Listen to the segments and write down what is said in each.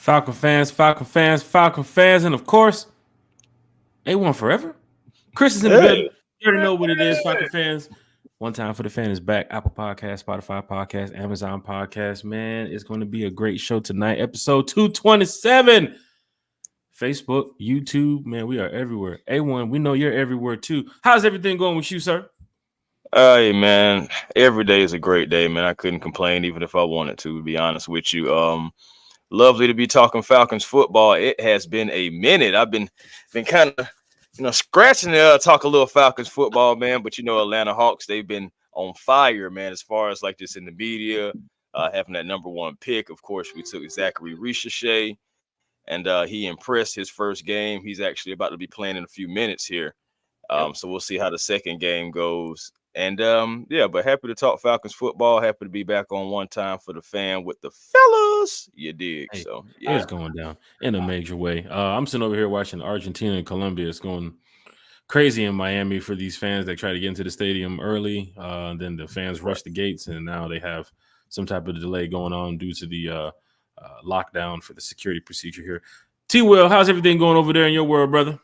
Falcon fans, Falcon fans, Falcon fans, and of course, A1 forever. Chris is in the building. You already know what it is, Falcon fans. One Time for the Fan is back. Apple Podcast, Spotify Podcast, Amazon Podcast. Man, it's going to be a great show tonight. Episode 227. Facebook, YouTube. Man, we are everywhere. A1, we know you're everywhere too. How's everything going with you, sir? Hey, man. Every day is a great day, man. I couldn't complain even if I wanted to be honest with you. Lovely to be talking Falcons football. It has been a minute. I've been kind of scratching to talk a little Falcons football, man. But Atlanta Hawks, they've been on fire, man, as far as like just in the media, having that number one pick. Of course, we took Zachary Ricochet, and he impressed his first game. He's actually about to be playing in a few minutes here. So we'll see how the second game goes. And but happy to talk Falcons football. Happy to be back on One Time for the Fan with the fellas. You dig? Hey, So it's going down in a major way. I'm sitting over here watching Argentina and Colombia. It's going crazy in Miami for these fans that try to get into the stadium early. Then the fans rush the gates, and now they have some type of delay going on due to the lockdown for the security procedure here. T-Will, how's everything going over there in your world, brother?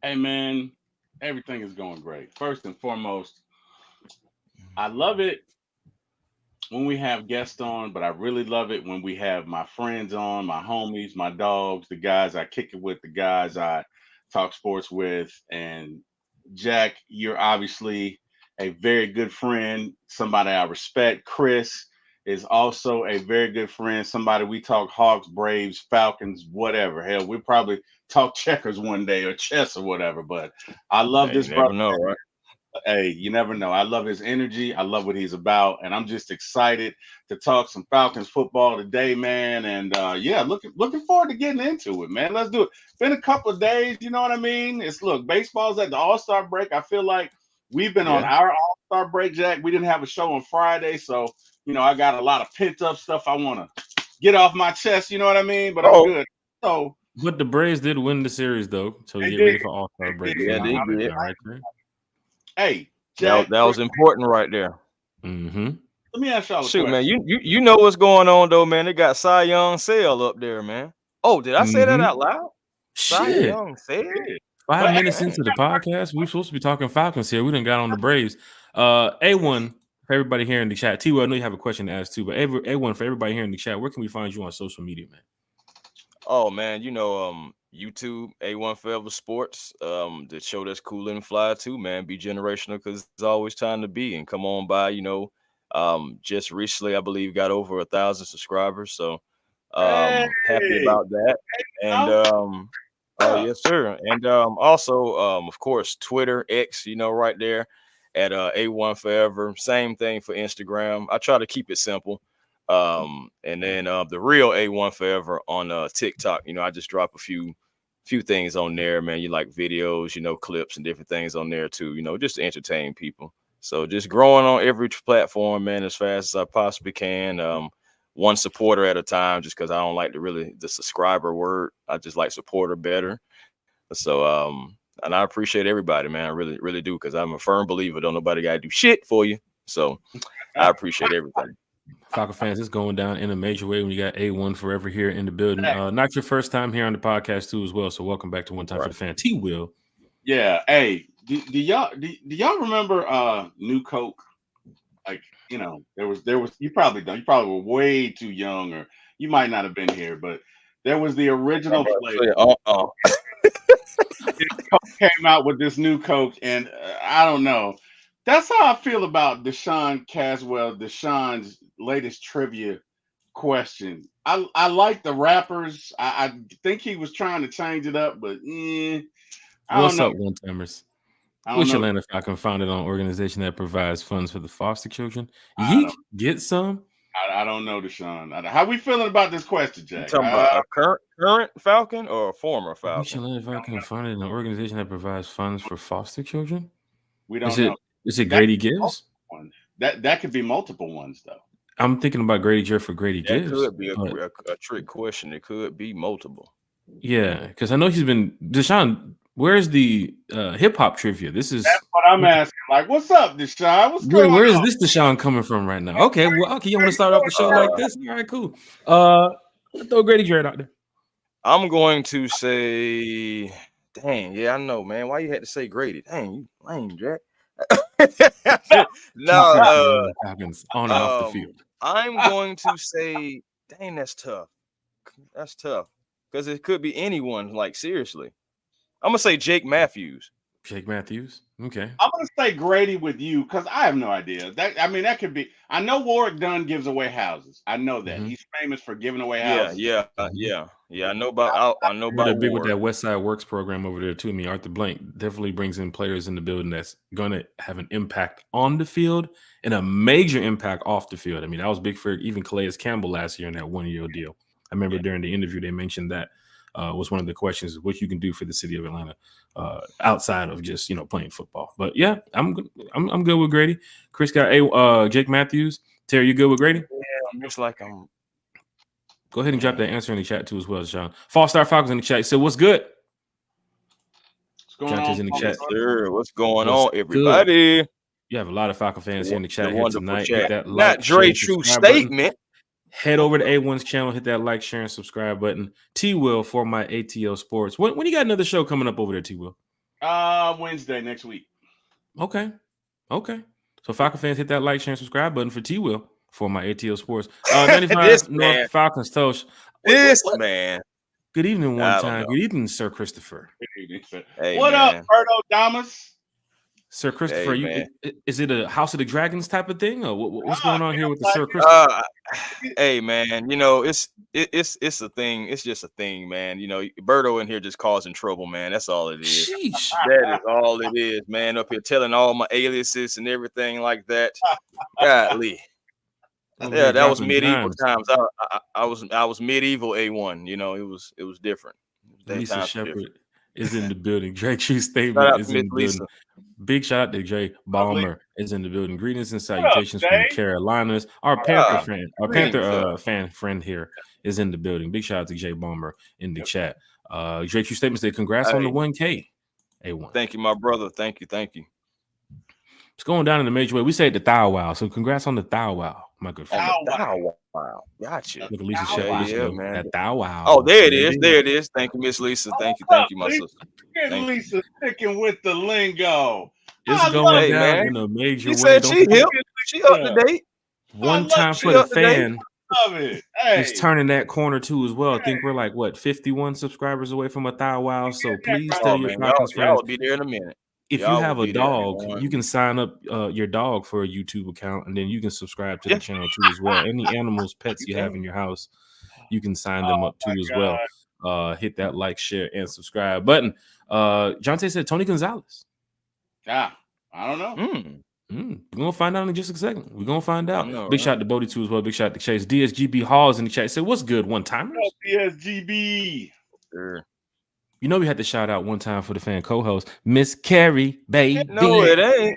Hey, man, everything is going great. First and foremost, I love it when we have guests on, but I really love it when we have my friends on, my homies, my dogs, the guys I kick it with, the guys I talk sports with. And Jack, you're obviously a very good friend, somebody I respect. Chris is also a very good friend, somebody we talk Hawks, Braves, Falcons, whatever. Hell, we'll probably talk checkers one day or chess or whatever. But I love this brother. You never know, right? Hey, you never know. I love his energy. I love what he's about, and I'm just excited to talk some Falcons football today, man. And looking forward to getting into it, man. Let's do it. Been a couple of days, you know what I mean? Baseball's at the All-Star break. I feel like we've been on our All-Star break, Jack. We didn't have a show on Friday, so I got a lot of pent-up stuff I want to get off my chest. You know what I mean? But I'm good. So, but the Braves did win the series, though, so you get ready for All-Star break. Yeah, they did. Right there. Hey, Jack, that was important right there. Mm-hmm. Let me ask y'all a Shoot, question. man, you know what's going on though, man. They got Cy Young sale up there, man. Oh, did I say that out loud? Cy Shit. Young sale. 5 minutes into the podcast, we're supposed to be talking Falcons here. We done got on the Braves. A1 for everybody here in the chat. T, well, I know you have a question to ask too, but A1 for everybody here in the chat, where can we find you on social media, man? Oh man, YouTube, A1 Forever Sports, the show that's cool and fly too, man. Be generational because it's always time to be and come on by. Just recently, I believe, got over 1,000 subscribers, so happy about that. And oh yes, sir. And also, of course, Twitter, X, right there at A1 Forever. Same thing for Instagram. I try to keep it simple. And then the real A1 Forever on TikTok. I just drop a few things on there, man. You like videos, clips and different things on there too, just to entertain people. So just growing on every platform, man, as fast as I possibly can. One supporter at a time, just because I don't like the subscriber word. I just like supporter better. So and I appreciate everybody, man. I really, really do, because I'm a firm believer. Don't nobody gotta do shit for you. So I appreciate everything. Falcon fans, it's going down in a major way when you got A1 forever here in the building. Not your first time here on the podcast too, as well. So welcome back to One Time for the Fan. T-Will. Yeah. Hey, do y'all remember New Coke? Like, there was you probably don't. You probably were way too young, or you might not have been here, but there was the original flavor. Coke came out with this new Coke, and I don't know. That's how I feel about Deshaun Caswell, Deshaun's latest trivia question. I like the rappers. I think he was trying to change it up, but what's up, one-timers? Which Atlanta Falcon founded on organization that provides funds for the foster children? Yeek, get some? I don't know, Deshaun. How we feeling about this question, Jack? You talking about a current Falcon or a former Falcon? Which Atlanta Falcon founded an organization that provides funds for foster children? We don't know. Is it Grady Gibbs? That could be multiple ones, though. I'm thinking about Grady Jeff for Grady Gibbs. That could be a trick question. It could be multiple. Yeah, because I know he's been Deshaun. Where's the hip hop trivia? That's what I'm asking. Like, what's up, Deshaun? What's going on? Where is this Deshaun coming from right now? Okay, well, you want to start off the show like this? All right, cool. Throw Grady Jarrett out there. I'm going to say, dang, yeah, I know, man. Why you had to say Grady? Dang, you lame, Jack. No, Falcons on and off the field. I'm going to say, dang, that's tough. That's tough because it could be anyone. Like seriously, I'm gonna say Jake Matthews. Jake Matthews. Okay. I'm gonna say Grady with you because I have no idea. That could be. I know Warwick Dunn gives away houses. I know that he's famous for giving away houses. Yeah. I know about. I know about. They're big with that West Side Works program over there too. Arthur Blank definitely brings in players in the building that's gonna have an impact on the field and a major impact off the field. I mean, that was big for even Calais Campbell last year in that 1-year deal. I remember during the interview they mentioned that was one of the questions, what you can do for the city of Atlanta outside of just playing football. But yeah, I'm good with Grady. Chris got Jake Matthews. Terry, you good with Grady? Yeah, looks like I'm. Go ahead and drop that answer in the chat too as well, Sean. Fall-Star Falcons in the chat. So what's good? What's going on? In the chat. Sir, what's going on, everybody? Good. You have a lot of Falcon fans here in the chat here tonight. Chat. Hit that Not Dre true statement. Head over to A1's channel, hit that like, share, and subscribe button. T-Will for my ATL Sports. When you got another show coming up over there, T-Will? Wednesday next week. Okay. So Falcon fans, hit that like, share, and subscribe button for T-Will for my ATL Sports. 95 North Falcons Toast. What? Man. Good evening one time. Good evening, Sir Christopher. Good evening, sir. Hey, what man. up, Berto Damas? Sir Christopher, is it a House of the Dragons type of thing, or what's going on here with the like Sir Christopher? Hey man, it's a thing. It's just a thing, man. Berto in here just causing trouble, man. That's all it is. Sheesh. That is all it is, man. Up here telling all my aliases and everything like that. Golly. Yeah, that was medieval times. I was medieval A1. It was different. Lisa Shepard is in the building. Dre True Statement is in the building. Big shout out to Jay Balmer is in the building. Greetings and salutations from the Carolinas. Our Panther fan friend here is in the building. Big shout out to Jay Balmer in the chat. Dre True Statement said, congrats on the 1K. A1. Thank you, my brother. Thank you. It's going down in the major way. We say the Thou Wow. So congrats on the Thou Wow, my good friend. Wow. Gotcha. Look at Lisa Shepard. Man. That Thou Wow. Oh, there it is. Thank you, Miss Lisa. Thank you, my sister. Lisa sticking with the lingo. It's going down in a major way. She said she up to date. One time for the fan. It's turning that corner too as well. I think we're like 51 subscribers away from a Thou Wow. So please tell your Falcons friends. I'll be there in a minute. If you have a dog, you can sign up your dog for a YouTube account, and then you can subscribe to the channel too as well. Any animals, pets you have in your house, you can sign them up too as well. Hit that like, share, and subscribe button. Jonte said Tony Gonzalez. Yeah, I don't know. We're gonna find out in just a second. We're gonna find out. Big shout to Bodie too as well. Big shout to Chase. DSGB Halls in the chat said, "What's good, one timers?" DSGB. Sure. We had to shout out one time for the fan co-host, Miss Carrie, baby. No, it ain't.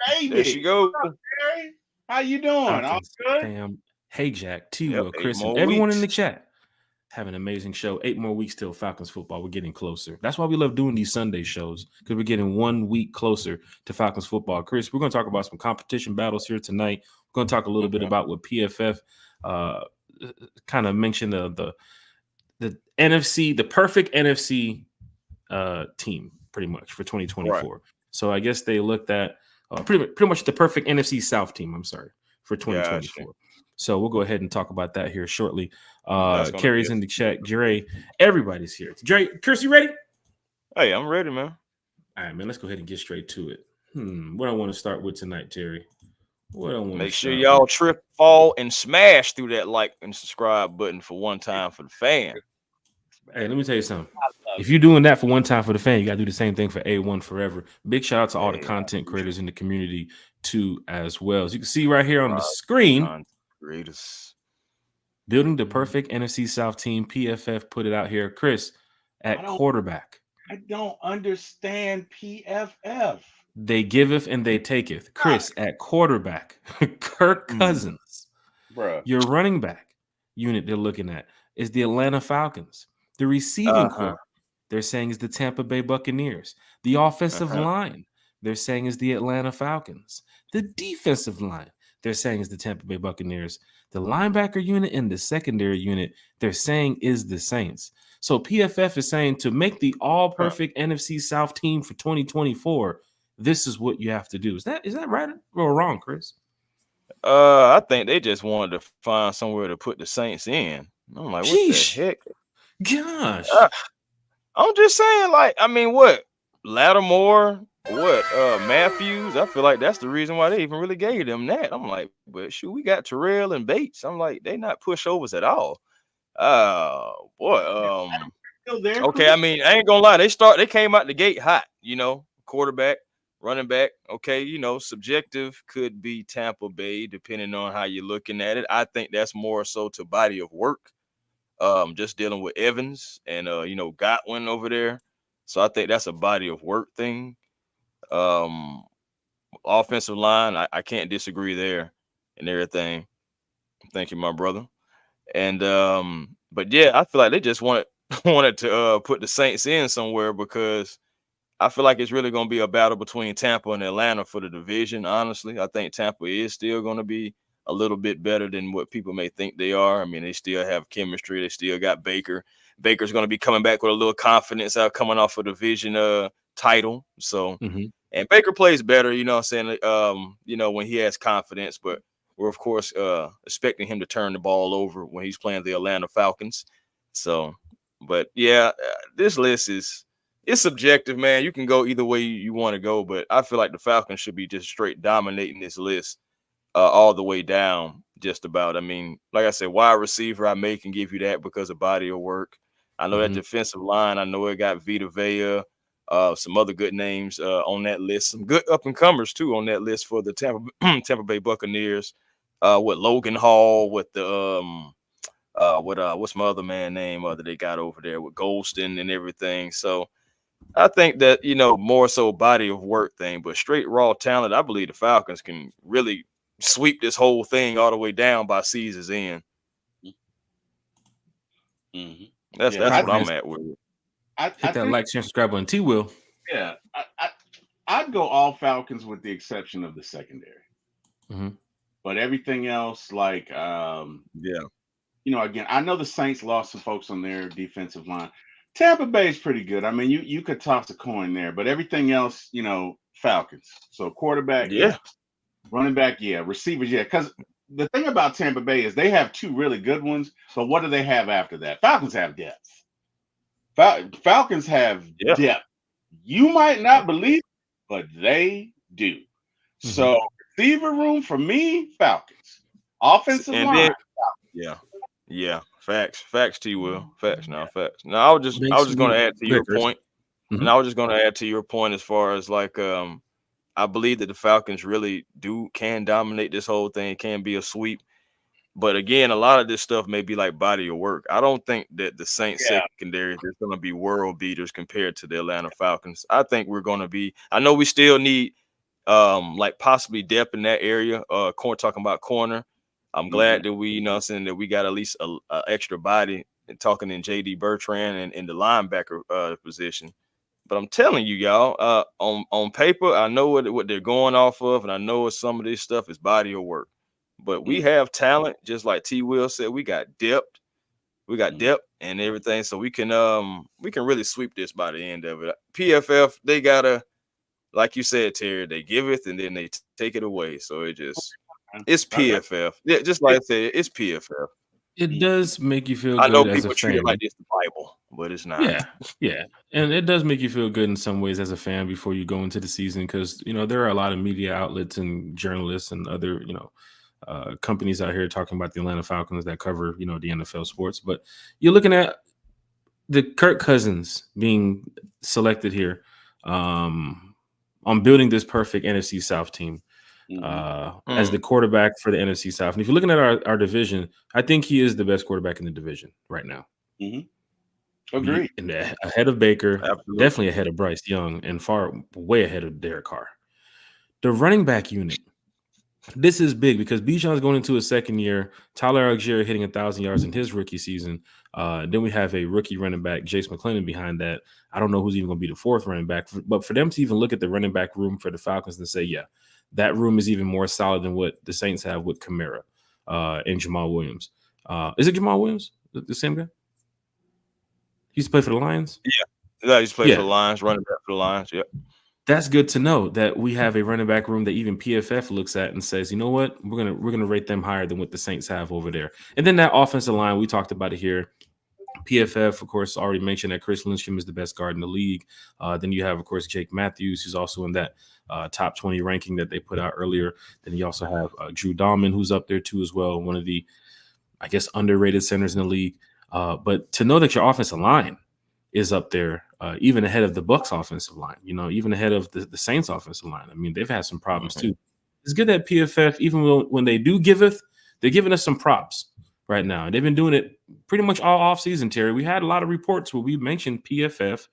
Baby. There she goes. Carrie? How you doing? All good? Fam. Hey, Jack, T-Will, Chris, and everyone in the chat. Have an amazing show. 8 more weeks till Falcons football. We're getting closer. That's why we love doing these Sunday shows, because we're getting 1 week closer to Falcons football. Chris, we're going to talk about some competition battles here tonight. We're going to talk a little bit about what PFF kind of mentioned the NFC, the perfect NFC team, pretty much for 2024. Right. So I guess they looked at pretty much the perfect NFC South team. I'm sorry, for 2024. Gotcha. So we'll go ahead and talk about that here shortly. Carrie's in the chat. Dre, everybody's here. Dre, Chris, you ready? Hey, I'm ready, man. All right, man. Let's go ahead and get straight to it. What I want to start with tonight, Terry. What I want. Make sure y'all trip, fall, and smash through that like and subscribe button for one time for the fan. Hey, let me tell you something. If you're doing that for one time for the fan, you got to do the same thing for A1 forever. Big shout out to all the content creators in the community too, as well. As you can see right here on the screen, building the perfect NFC South team. PFF put it out here. Chris, at quarterback. I don't understand PFF. They giveth and they taketh. Chris, at quarterback. Kirk Cousins. Your running back unit they're looking at is the Atlanta Falcons. The receiving corps, they're saying, is the Tampa Bay Buccaneers. The offensive line, they're saying, is the Atlanta Falcons. The defensive line, they're saying is the Tampa Bay Buccaneers. The linebacker unit and the secondary unit, they're saying is the Saints. So PFF is saying to make the all-perfect NFC South team for 2024, this is what you have to do. Is that right or wrong, Chris? I think they just wanted to find somewhere to put the Saints in. I'm like, what the heck? Gosh. I'm just saying, like, I mean, what? Lattimore, what? Matthews. I feel like that's the reason why they even really gave them that. I'm like, but shoot, we got Terrell and Bates. I'm like, they not pushovers at all. Boy. Still there, Okay, I mean, I ain't gonna lie. They came out the gate hot, quarterback, running back. Okay, subjective could be Tampa Bay, depending on how you're looking at it. I think that's more so to body of work. Just dealing with Evans and Godwin over there. So I think that's a body of work thing. Offensive line, I can't disagree there and everything. Thank you, my brother. And but yeah, I feel like they just wanted to put the Saints in somewhere because I feel like it's really going to be a battle between Tampa and Atlanta for the division. Honestly, I think Tampa is still going to be a little bit better than what people may think they are. I mean, they still have chemistry. They still got Baker. Baker's going to be coming back with a little confidence out coming off a division title. So, and Baker plays better, I'm saying, when he has confidence, but we're of course expecting him to turn the ball over when he's playing the Atlanta Falcons. So, but yeah, this list it's subjective, man. You can go either way you want to go, but I feel like the Falcons should be just straight dominating this list all the way down, just about. I mean, like I said, wide receiver, I can give you that because of body of work. I know that defensive line, I know it got Vita Vea, some other good names on that list, some good up-and-comers too on that list for the Tampa Bay Buccaneers, with Logan Hall, with the what's my other man name that they got over there with Golston and everything. So I think that, more so body of work thing, but straight raw talent, I believe the Falcons can really sweep this whole thing all the way down by season's end. That's what I'm at with it. Hit that like, share, subscribe button. T-Will. Yeah, I'd go all Falcons with the exception of the secondary. But everything else, like, again, I know the Saints lost some folks on their defensive line. Tampa Bay is pretty good. I mean, you could toss a coin there, but everything else, Falcons. So quarterback, running back, receivers, because the thing about Tampa Bay is they have two really good ones. So what do they have after that? Falcons have depth. Falcons have depth. You might not believe it, but they do. So receiver room for me, Falcons. Offensive line. Facts, T-Will. Facts. Now, I was just going to add to your point. And I was just going to add to your point as far as like, I believe that the Falcons really can dominate this whole thing, can be a sweep. But again, a lot of this stuff may be like body of work. I don't think that the Saints secondary is going to be world beaters compared to the Atlanta Falcons. I think we're going to be, I know we still need like possibly depth in that area. Talking about corner. I'm glad that we, saying that we got at least a extra body and talking in JD Bertrand and in the linebacker position. But I'm telling you, y'all, on paper, I know what they're going off of, and I know some of this stuff is body of work. But we have talent, just like T. Will said. We got depth, and everything, so we can really sweep this by the end of it. PFF, they gotta, like you said, Terry, they give it and then they take it away. So it's PFF. Yeah, just like I said, it's PFF. It does make you feel good. I know people treat it like it's the Bible, but it's not. Yeah. And it does make you feel good in some ways as a fan before you go into the season because, there are a lot of media outlets and journalists and other, companies out here talking about the Atlanta Falcons that cover, the NFL sports. But you're looking at the Kirk Cousins being selected here on building this perfect NFC South team. As the quarterback for the NFC South. And if you're looking at our division, I think he is the best quarterback in the division right now. Agreed. Ahead of Baker, Absolutely. Definitely ahead of Bryce Young, and way ahead of Derek Carr. The running back unit. This is big because Bijan's going into his second year. Tyler Algier hitting 1,000 yards in his rookie season. Then we have a rookie running back, Jace McClellan, behind that. I don't know who's even going to be the fourth running back. But for them to even look at the running back room for the Falcons and say, that room is even more solid than what the Saints have with Kamara and Jamal Williams. Is it Jamal Williams, the same guy? He used to play for the Lions? Yeah, he's played for the Lions, running back for the Lions. Yep. That's good to know that we have a running back room that even PFF looks at and says, you know what, we're gonna rate them higher than what the Saints have over there. And then that offensive line, we talked about it here. PFF, of course, already mentioned that Chris Lindstrom is the best guard in the league. Then you have, of course, Jake Matthews, who's also in that top 20 ranking that they put out earlier. Then you also have Drew Dahlman, who's up there too as well, one of the, I guess, underrated centers in the league. But to know that your offensive line is up there, even ahead of the Bucs offensive line, even ahead of the Saints offensive line. I mean, they've had some problems too. It's good that PFF, even when they do giveth, they're giving us some props right now. They've been doing it pretty much all off season, Terry. We had a lot of reports where we mentioned PFF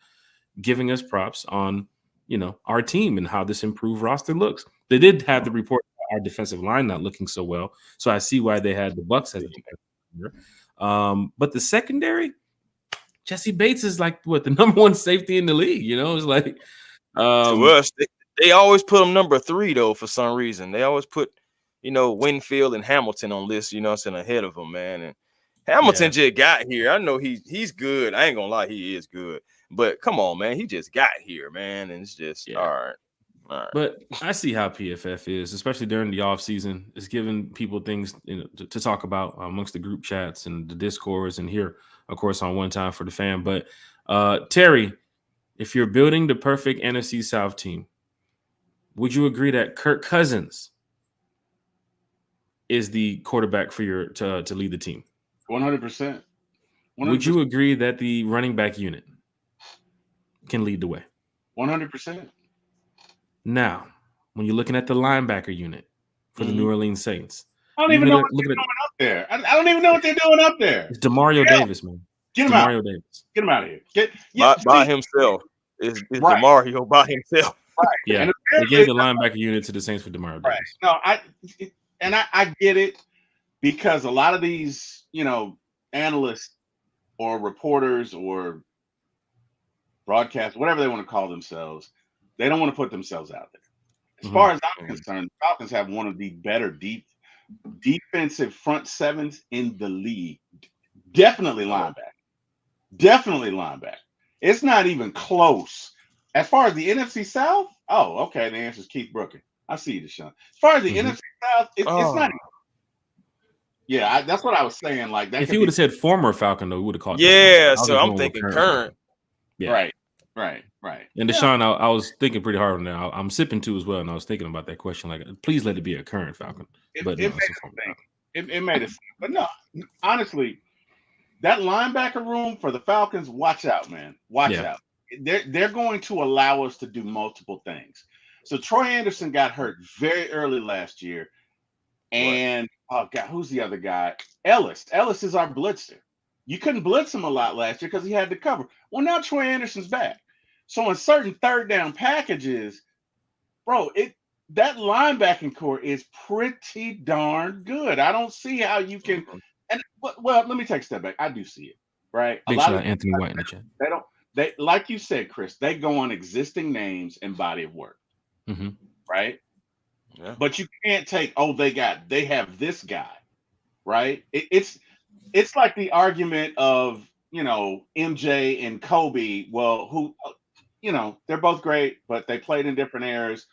giving us props on, our team and how this improved roster looks. They did have the report about our defensive line not looking so well. So I see why they had the Bucs as a defensive line. But the secondary, Jesse Bates is like the number one safety in the league. It's like to us, they always put him number 3 though for some reason. They always put Winfield and Hamilton on lists, ahead of him, man. And Hamilton just got here. I know he's good. I ain't gonna lie, he is good. But come on, man, he just got here, man, and it's just all right. But I see how PFF is, especially during the offseason. It's giving people things to talk about amongst the group chats and the Discords and here, of course, on One Time for the Fan. But Terry, if you're building the perfect NFC South team, would you agree that Kirk Cousins is the quarterback for to lead the team? 100%. Would you agree that the running back unit can lead the way? 100%. Now, when you're looking at the linebacker unit for the New Orleans Saints, I don't even know what they're doing up there. I don't even know what they're doing up there. It's Demario Davis, man. Get him out. Davis. Get him out of here. By himself. It's right. Demario by himself. Right. Yeah. They gave the linebacker unit to the Saints for Demario Davis. No, I get it, because a lot of these, analysts or reporters or broadcast, whatever they want to call themselves, they don't want to put themselves out there. As far as I'm concerned, the Falcons have one of the better defensive front sevens in the league. Definitely linebacker. It's not even close. As far as the NFC South, okay, the answer is Keith Brooker. I see you, Deshaun. As far as the NFC South, it's not even. Yeah, that's what I was saying. Like that. If he would have said former Falcon, though, we would have called. Yeah, so I'm thinking current. Yeah. Right. And Deshaun, I was thinking pretty hard on that. I'm sipping too as well, and I was thinking about that question. Like, please let it be a current Falcon. But it made it. But no, honestly, that linebacker room for the Falcons, watch out, man. Watch out. They're going to allow us to do multiple things. So Troy Anderson got hurt very early last year. And oh God, who's the other guy? Ellis. Ellis is our blitzer. You couldn't blitz him a lot last year because he had to cover. Well, now Troy Anderson's back. So in certain third down packages, bro, that linebacking core is pretty darn good. I don't see how you can. And well, let me take a step back. I do see it, right? Big shout out Anthony White in the chat. They like you said, Chris. They go on existing names and body of work, right? Yeah. But you can't take, they have this guy, right? It's like the argument of, MJ and Kobe. Well, who, they're both great, but they played in different eras.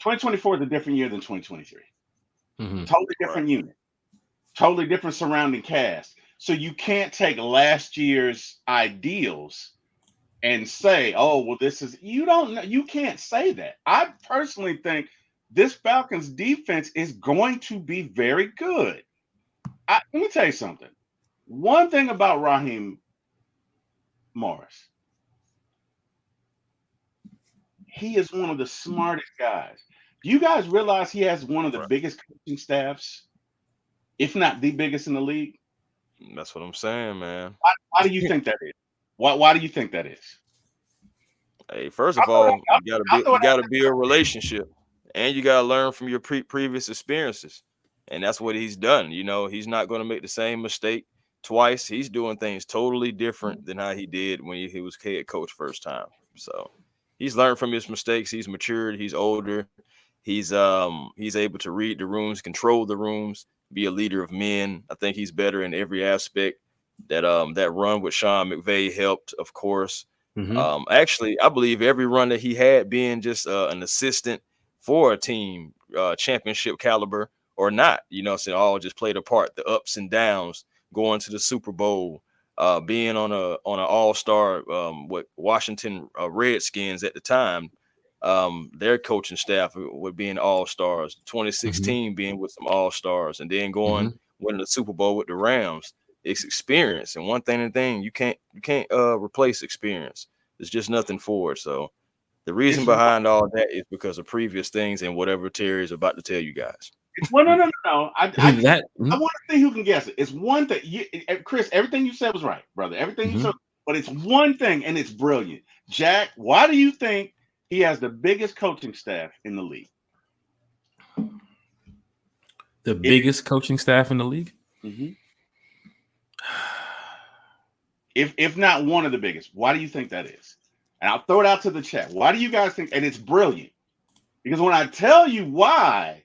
2024 is a different year than 2023. Totally different unit, totally different surrounding cast. So you can't take last year's ideals and say, you can't say that. I personally think this Falcons defense is going to be very good. Let me tell you something. One thing about Raheem Morris, he is one of the smartest guys. Do you guys realize he has one of the biggest coaching staffs, if not the biggest in the league? That's what I'm saying, man. Why do you think that is? Why do you think that is? Hey, first of all, you gotta build a relationship. And you got to learn from your previous experiences. And that's what he's done. He's not going to make the same mistake twice. He's doing things totally different than how he did when he was head coach first time. So he's learned from his mistakes. He's matured. He's older. He's able to read the rooms, control the rooms, be a leader of men. I think he's better in every aspect. That run with Sean McVay helped, of course. Actually, I believe every run that he had, being just an assistant for a team, championship caliber or not, so all just played a part. The ups and downs, going to the Super Bowl, being on an all-star with Washington Redskins at the time. Their coaching staff would being all-stars, 2016 being with some all-stars, and then winning the Super Bowl with the Rams. It's experience, and one thing you can't replace experience. There's just nothing for it. So the reason behind all that is because of previous things and whatever Terry is about to tell you guys. Well, no. I want to see who can guess it. It's one thing, Chris. Everything you said was right, brother. Everything you said, but it's one thing, and it's brilliant. Jack, why do you think he has the biggest coaching staff in the league? The biggest coaching staff in the league? If not one of the biggest, why do you think that is? And I'll throw it out to the chat. Why do you guys think? And it's brilliant, because when I tell you why,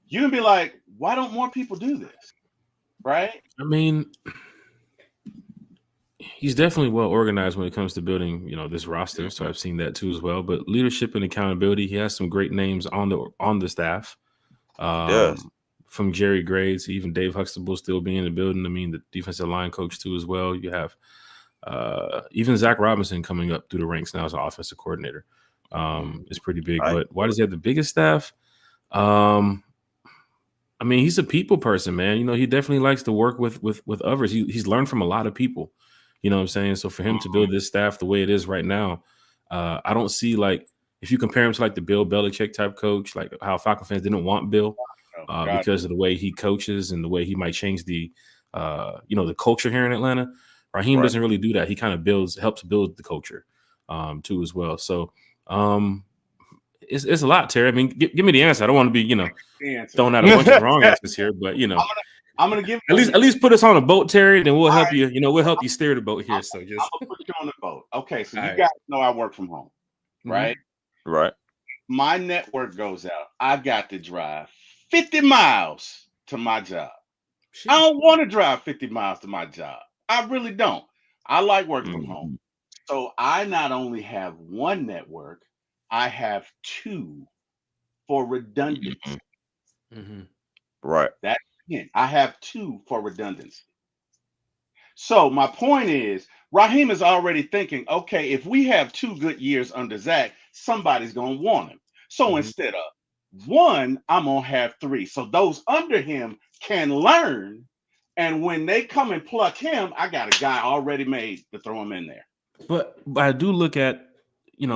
you can be like, why don't more people do this? Right? I mean, he's definitely well organized when it comes to building, this roster. So I've seen that too as well. But leadership and accountability, he has some great names on the staff. From Jerry Gray to even Dave Huxtable still being in the building. I mean, the defensive line coach too as well. You have even Zach Robinson coming up through the ranks now as an offensive coordinator. Is pretty big. But why does he have the biggest staff? I mean, he's a people person, man. He definitely likes to work with others. He's learned from a lot of people. You know what I'm saying? So for him to build this staff the way it is right now, I don't see, like, if you compare him to like the Bill Belichick type coach, like how Falcon fans didn't want Bill because of the way he coaches and the way he might change the culture here in Atlanta. Raheem doesn't really do that. He kind of helps build the culture too as well. So it's a lot, Terry. I mean, give me the answer. I don't want to be, throwing out a bunch of wrong answers here, but I'm gonna give at least put us on a boat, Terry. Then we'll help you. We'll help you steer the boat here. I'm gonna put you on the boat. Okay, so you guys know I work from home, right? Right. My network goes out. I got to drive 50 miles to my job. I don't want to drive 50 miles to my job. I really don't. I like working from home. So I not only have one network, I have two for redundancy. Right. I have two for redundancy. So my point is, Raheem is already thinking, okay, if we have 2 good years under Zach, somebody's going to want him. So instead of one, I'm going to have 3. So those under him can learn. And when they come and pluck him, I got a guy already made to throw him in there. But I do look at,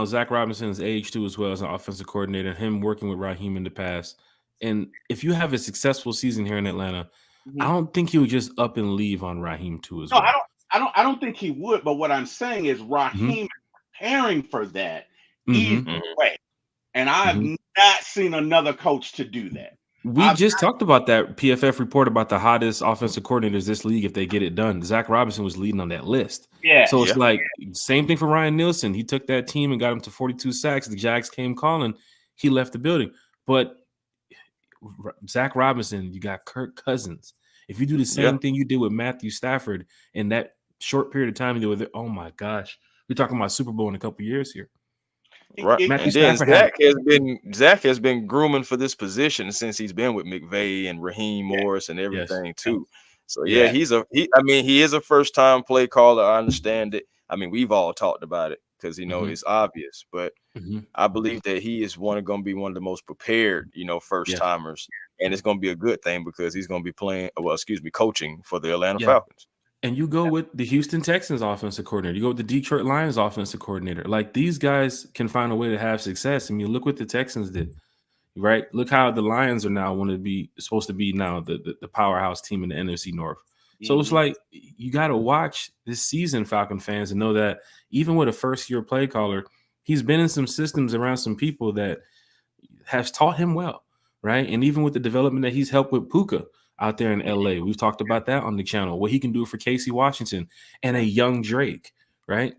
Zach Robinson's age too, as well as an offensive coordinator, and him working with Raheem in the past. And if you have a successful season here in Atlanta, I don't think he would just up and leave on Raheem too as well. I don't think he would. But what I'm saying is Raheem is preparing for that either way. And I've not seen another coach to do that. We just talked about that PFF report about the hottest offensive coordinators this league if they get it done. Zach Robinson was leading on that list. Yeah. So it's like same thing for Ryan Nielsen. He took that team and got him to 42 sacks. The Jags came calling. He left the building. But Zach Robinson, you got Kirk Cousins. If you do the same thing you did with Matthew Stafford in that short period of time you did with it, oh my gosh, we're talking about Super Bowl in a couple of years here. Right. And then Zach has been grooming for this position since he's been with McVay and Raheem Morris and everything too. So he is a first-time play caller. I understand it. I mean, we've all talked about it because it's obvious, but I believe that he is going to be one of the most prepared, first timers, and it's going to be a good thing because he's going to be coaching for the Atlanta Falcons. And you go with the Houston Texans offensive coordinator. You go with the Detroit Lions offensive coordinator. Like, these guys can find a way to have success. I mean, look what the Texans did, right? Look how the Lions are now supposed to be now the powerhouse team in the NFC North. So it's like you got to watch this season, Falcon fans, and know that even with a first-year play caller, he's been in some systems around some people that has taught him well, right? And even with the development that he's helped with Puka out there in LA. We've talked about that on the channel, what he can do for Casey Washington and a young Drake, right?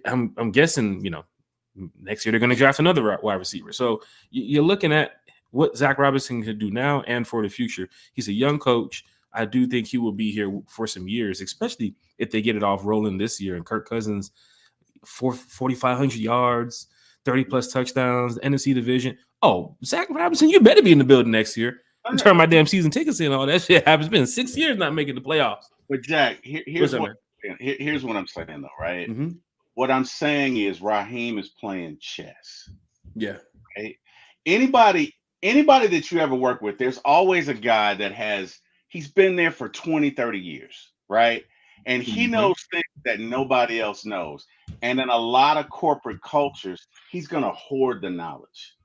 I'm guessing, next year they're going to draft another wide receiver. So you're looking at what Zach Robinson can do now and for the future. He's a young coach. I do think he will be here for some years, especially if they get it off rolling this year. And Kirk Cousins, 4,500 yards, 30-plus touchdowns, the NFC division. Oh, Zach Robinson, you better be in the building next year. And turn my damn season tickets in. All that shit happens. It's been 6 years not making the playoffs. But Jack, here's what I'm saying though, right? Mm-hmm. What I'm saying is Raheem is playing chess. Yeah. Right? Anybody that you ever work with, there's always a guy that he's been there for 20, 30 years, right? And he knows things that nobody else knows. And in a lot of corporate cultures, he's going to hoard the knowledge.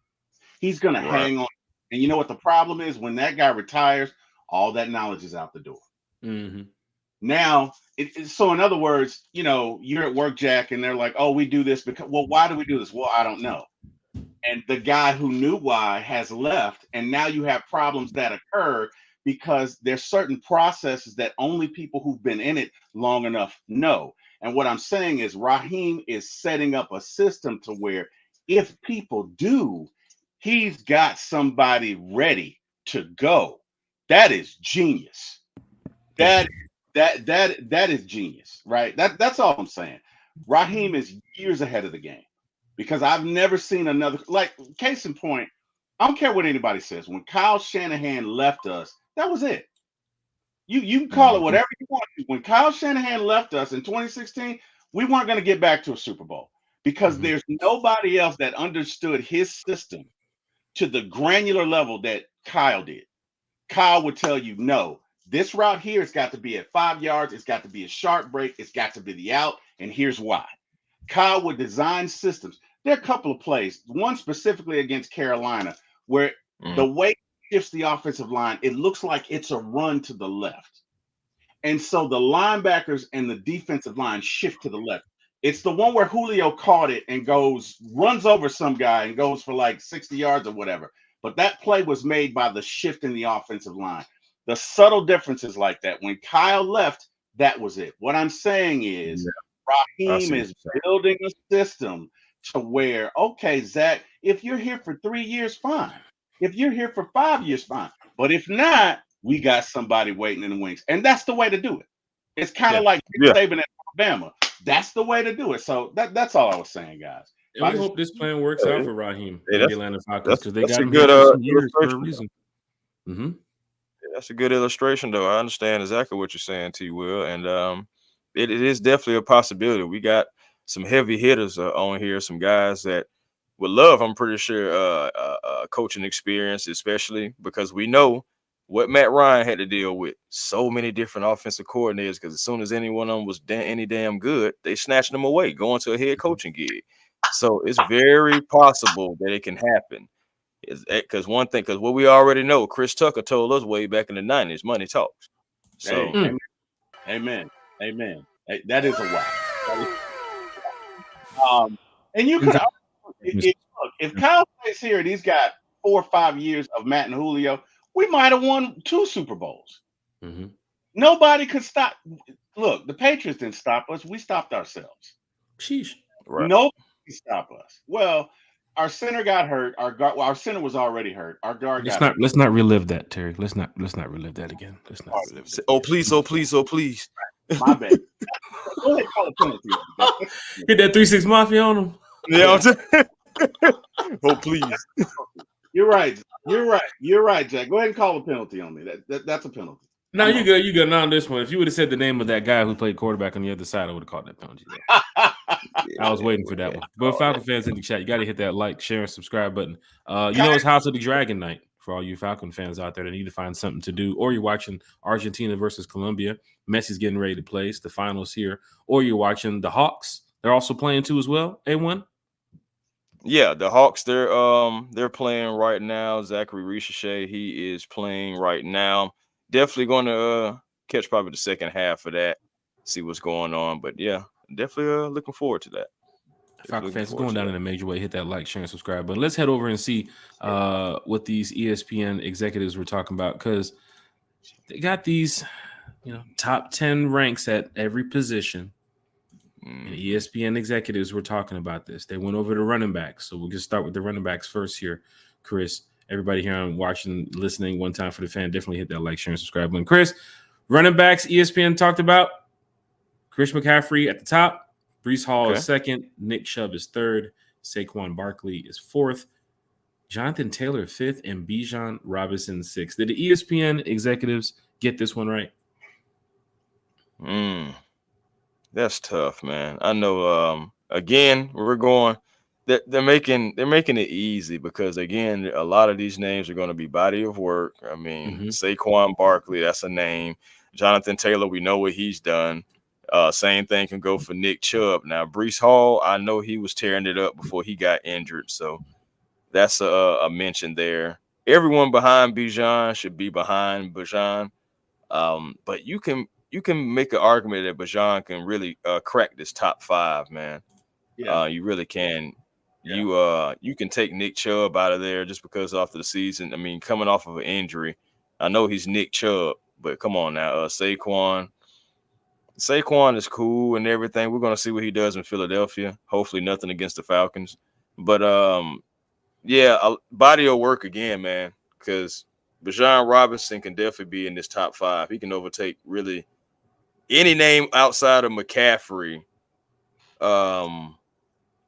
He's going to hang on. And you know what the problem is? When that guy retires, all that knowledge is out the door. Mm-hmm. Now, so in other words, you're at work, Jack, and they're like, oh, we do this because, well, why do we do this? Well, I don't know. And the guy who knew why has left. And now you have problems that occur because there's certain processes that only people who've been in it long enough know. And what I'm saying is Raheem is setting up a system to where if people do, he's got somebody ready to go. That is genius. That is genius, right? That's all I'm saying. Raheem is years ahead of the game because I've never seen another, like, case in point, I don't care what anybody says. When Kyle Shanahan left us, that was it. You can call it whatever you want to. When Kyle Shanahan left us in 2016, we weren't going to get back to a Super Bowl because there's nobody else that understood his system to the granular level that Kyle did. Kyle would tell you, no, this route here has got to be at 5 yards. It's got to be a sharp break. It's got to be the out. And here's why. Kyle would design systems. There are a couple of plays, one specifically against Carolina, where the way he shifts the offensive line, it looks like it's a run to the left. And so the linebackers and the defensive line shift to the left. It's the one where Julio caught it and runs over some guy and goes for like 60 yards or whatever. But that play was made by the shift in the offensive line. The subtle differences like that. When Kyle left, that was it. What I'm saying is Raheem is building a system to where, okay, Zach, if you're here for 3 years, fine. If you're here for 5 years, fine. But if not, we got somebody waiting in the wings. And that's the way to do it. It's kind of like Saban at Alabama. That's the way to do it. So that's all I was saying, guys. And we hope this plan works out for Raheem and the Atlanta Falcons because they got him good, here for some years for a reason. Mm-hmm. Yeah, that's a good illustration, though. I understand exactly what you're saying, T. Will, and it is definitely a possibility. We got some heavy hitters on here, some guys that would love, I'm pretty sure, coaching experience, especially because we know what Matt Ryan had to deal with. So many different offensive coordinators because as soon as any one of them was any damn good, they snatched them away, going to a head coaching gig. So it's very possible that it can happen. Because what we already know, Chris Tucker told us way back in the 90s, money talks. So, amen. That is a wow. And you could, if Kyle stays here and he's got 4 or 5 years of Matt and Julio, we might have won 2 Super Bowls. Mm-hmm. Nobody could stop. Look, the Patriots didn't stop us. We stopped ourselves. Sheesh. Right. Nobody could stop us. Well, our center got hurt. Our center was already hurt. Our guard got hurt. Let's not relive that, Terry. Let's not relive that again. Let's not relive that. Oh, please. My bad. Go ahead, call a penalty. Hit that 3-6 Mafia on him. Yeah. Oh, please. You're right, Jack. Go ahead and call a penalty on me. That's a penalty. No, you good. You good. Not on this one. If you would have said the name of that guy who played quarterback on the other side, I would have called that penalty. I was waiting for that one. But Falcon fans in the chat, you got to hit that like, share, and subscribe button. It's House of the Dragon night for all you Falcon fans out there that need to find something to do. Or you're watching Argentina versus Colombia. Messi's getting ready to play. It's the finals here. Or you're watching the Hawks. They're also playing too as well. A1. Yeah, the Hawks, they're playing right now. Zachary Ricochet, he is playing right now. Definitely going to catch probably the second half of that, see what's going on. But yeah, definitely looking forward to that. Falcon fans, going down in a major way. Hit that like, share, and subscribe button. Let's head over and see what these ESPN executives were talking about because they got these, top 10 ranks at every position. And ESPN executives were talking about this. They went over the running backs. So we'll just start with the running backs first here, Chris. Everybody here on watching, listening, one time for the fan, definitely hit that like, share, and subscribe button. Chris, running backs, ESPN talked about Chris McCaffrey at the top. Breece Hall is second. Nick Chubb is third. Saquon Barkley is fourth. Jonathan Taylor fifth, and Bijan Robinson sixth. Did the ESPN executives get this one right? That's tough, man. I know. Again, we're going. They're making it easy because again, a lot of these names are going to be body of work. I mean, Saquon Barkley, that's a name. Jonathan Taylor, we know what he's done. Same thing can go for Nick Chubb. Now, Breece Hall, I know he was tearing it up before he got injured, so that's a mention there. Everyone behind Bijan should be behind Bijan, but you can make an argument that Bijan can really crack this top 5, man. Yeah. You really can. Yeah. You can take Nick Chubb out of there just because after the season. I mean, coming off of an injury, I know he's Nick Chubb, but come on now, Saquon is cool and everything. We're gonna see what he does in Philadelphia. Hopefully, nothing against the Falcons, but body of work again, man. Because Bijan Robinson can definitely be in this top 5. He can overtake really any name outside of McCaffrey.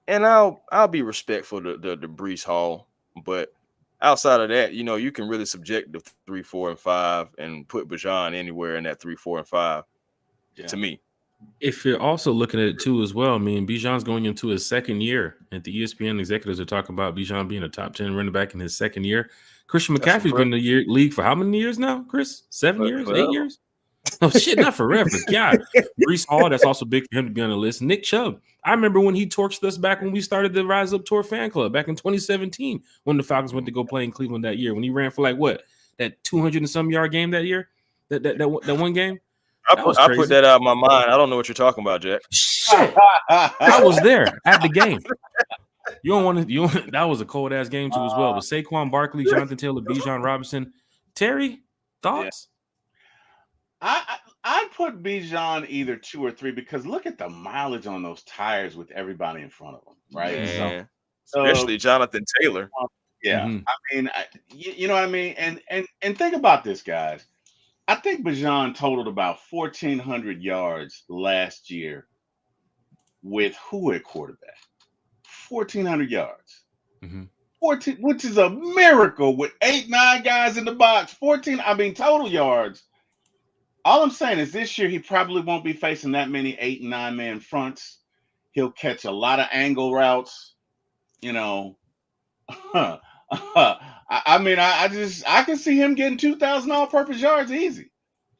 And I'll be respectful to the Breece Hall, but outside of that, you can really subject the 3, 4, and 5 and put Bijan anywhere in that 3, 4, and 5. Yeah. To me, if you're also looking at it too as well, I mean, Bijan's going into his second year, and the ESPN executives are talking about Bijan being a top 10 running back in his second year. Christian McCaffrey's been in the league for how many years now, Chris? 7 years? 8 years? Oh, shit, not forever. God. Breece Hall, that's also big for him to be on the list. Nick Chubb. I remember when he torched us back when we started the Rise Up Tour fan club back in 2017 when the Falcons went to go play in Cleveland that year when he ran for that 200 and some yard game that year? That one game? I put that out of my mind. I don't know what you're talking about, Jack. Shit. I was there at the game. That was a cold ass game too as well. But Saquon Barkley, Jonathan Taylor, Bijan Robinson, Terry, thoughts? Yeah. I'd put Bijan either 2 or 3 because look at the mileage on those tires with everybody in front of them, right? Yeah. So, especially Jonathan Taylor. Yeah, I mean, you know what I mean, and think about this, guys. I think Bijan totaled about 1,400 yards last year with who at quarterback? 1,400 yards. 14, which is a miracle with 8, 9 guys in the box. 14, I mean, total yards. All I'm saying is this year he probably won't be facing that many 8 and 9 man fronts. He'll catch a lot of angle routes. I mean, I can see him getting 2,000 all-purpose yards easy.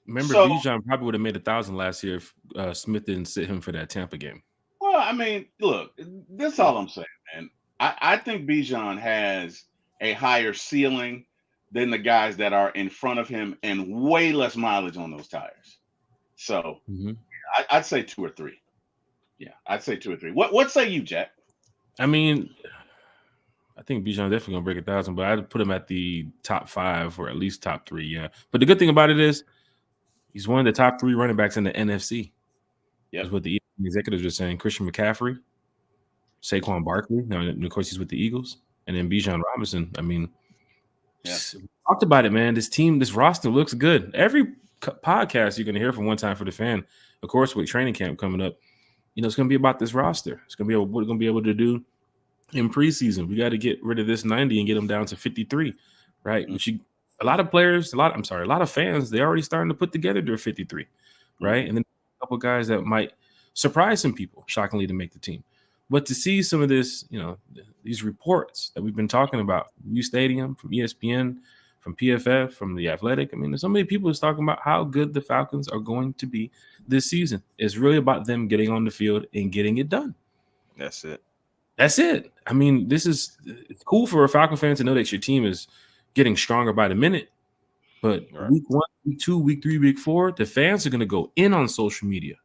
Remember, Bijan probably would have made 1,000 last year if Smith didn't sit him for that Tampa game. Well, I mean, look, that's all I'm saying, man. I think Bijan has a higher ceiling than the guys that are in front of him and way less mileage on those tires. So I'd say 2 or 3. Yeah, I'd say 2 or 3. What say you, Jack? I mean, I think Bijan definitely gonna break 1,000, but I'd put him at the top 5 or at least top 3. Yeah, but the good thing about it is he's one of the top 3 running backs in the NFC. That's what the executives are saying. Christian McCaffrey, Saquon Barkley. Now, of course, he's with the Eagles, and then Bijan Robinson. I mean, we talked about it, man. This team, this roster looks good. Every podcast you're gonna hear from One Time for the Fan, of course, with training camp coming up, it's gonna be about this roster. It's gonna be what we're gonna be able to do in preseason. We got to get rid of this 90 and get them down to 53, right? Which a lot of fans, they're already starting to put together their 53, right? And then a couple guys that might surprise some people, shockingly, to make the team. But to see some of this, these reports that we've been talking about, U Stadium, from ESPN, from PFF, from The Athletic, I mean, there's so many people who's talking about how good the Falcons are going to be this season. It's really about them getting on the field and getting it done. That's it. That's it. I mean, it's cool for a Falcon fan to know that your team is getting stronger by the minute. But week 1, week 2, week 3, week 4, the fans are going to go in on social media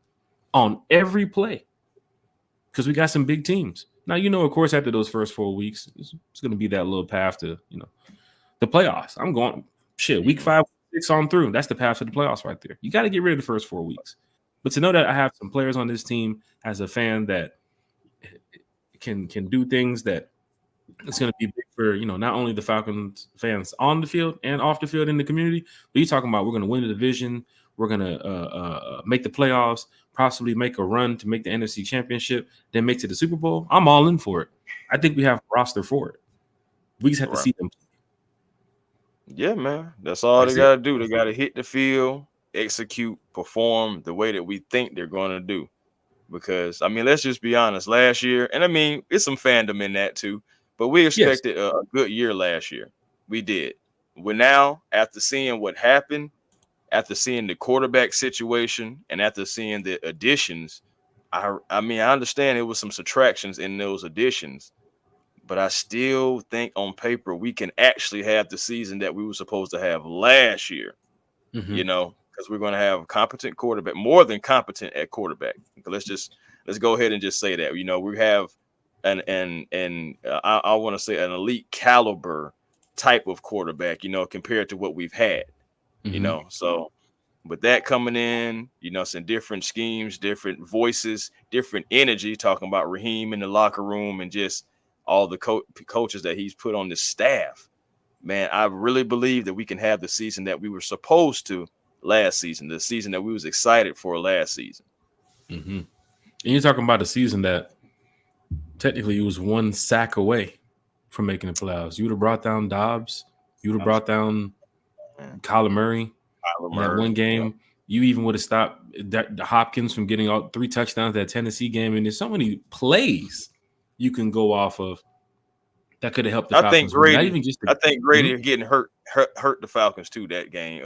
on every play because we got some big teams. Now, of course, after those first 4 weeks, it's going to be that little path to, the playoffs. I'm going, week 5, 6 on through. That's the path to the playoffs right there. You got to get rid of the first 4 weeks. But to know that I have some players on this team as a fan that can do things that It's going to be big for, not only the Falcons fans on the field and off the field in the community, but you're talking about we're going to win the division. We're going to make the playoffs, possibly make a run to make the NFC Championship, then make it to the Super Bowl. I'm all in for it. I think we have a roster for it. We just have to see them. Yeah, man. That's all they got to do. They got to hit the field, execute, perform the way that we think they're going to do. Because, I mean, let's just be honest. Last year, and I mean, it's some fandom in that too, but we expected a good year last year. We did. We're now, after seeing what happened, after seeing the quarterback situation, and after seeing the additions, I mean, I understand it was some subtractions in those additions, but I still think on paper we can actually have the season that we were supposed to have last year. Because we're going to have a competent quarterback, more than competent at quarterback. Let's go ahead and just say that. We have I want to say an elite caliber type of quarterback, compared to what we've had. So with that coming in, some different schemes, different voices, different energy, talking about Raheem in the locker room and just all the coaches that he's put on the staff, man, I really believe that we can have the season that we were supposed to last season, the season that we was excited for last season. And you're talking about a season that technically was one sack away from making the playoffs. You would have brought down Dobbs. You would have brought down Kyler Murray in that one game. Yeah. You even would have stopped Hopkins from getting all 3 touchdowns that Tennessee game. And there's so many plays you can go off of that could have helped the Falcons. I think Grady getting hurt the Falcons too that game.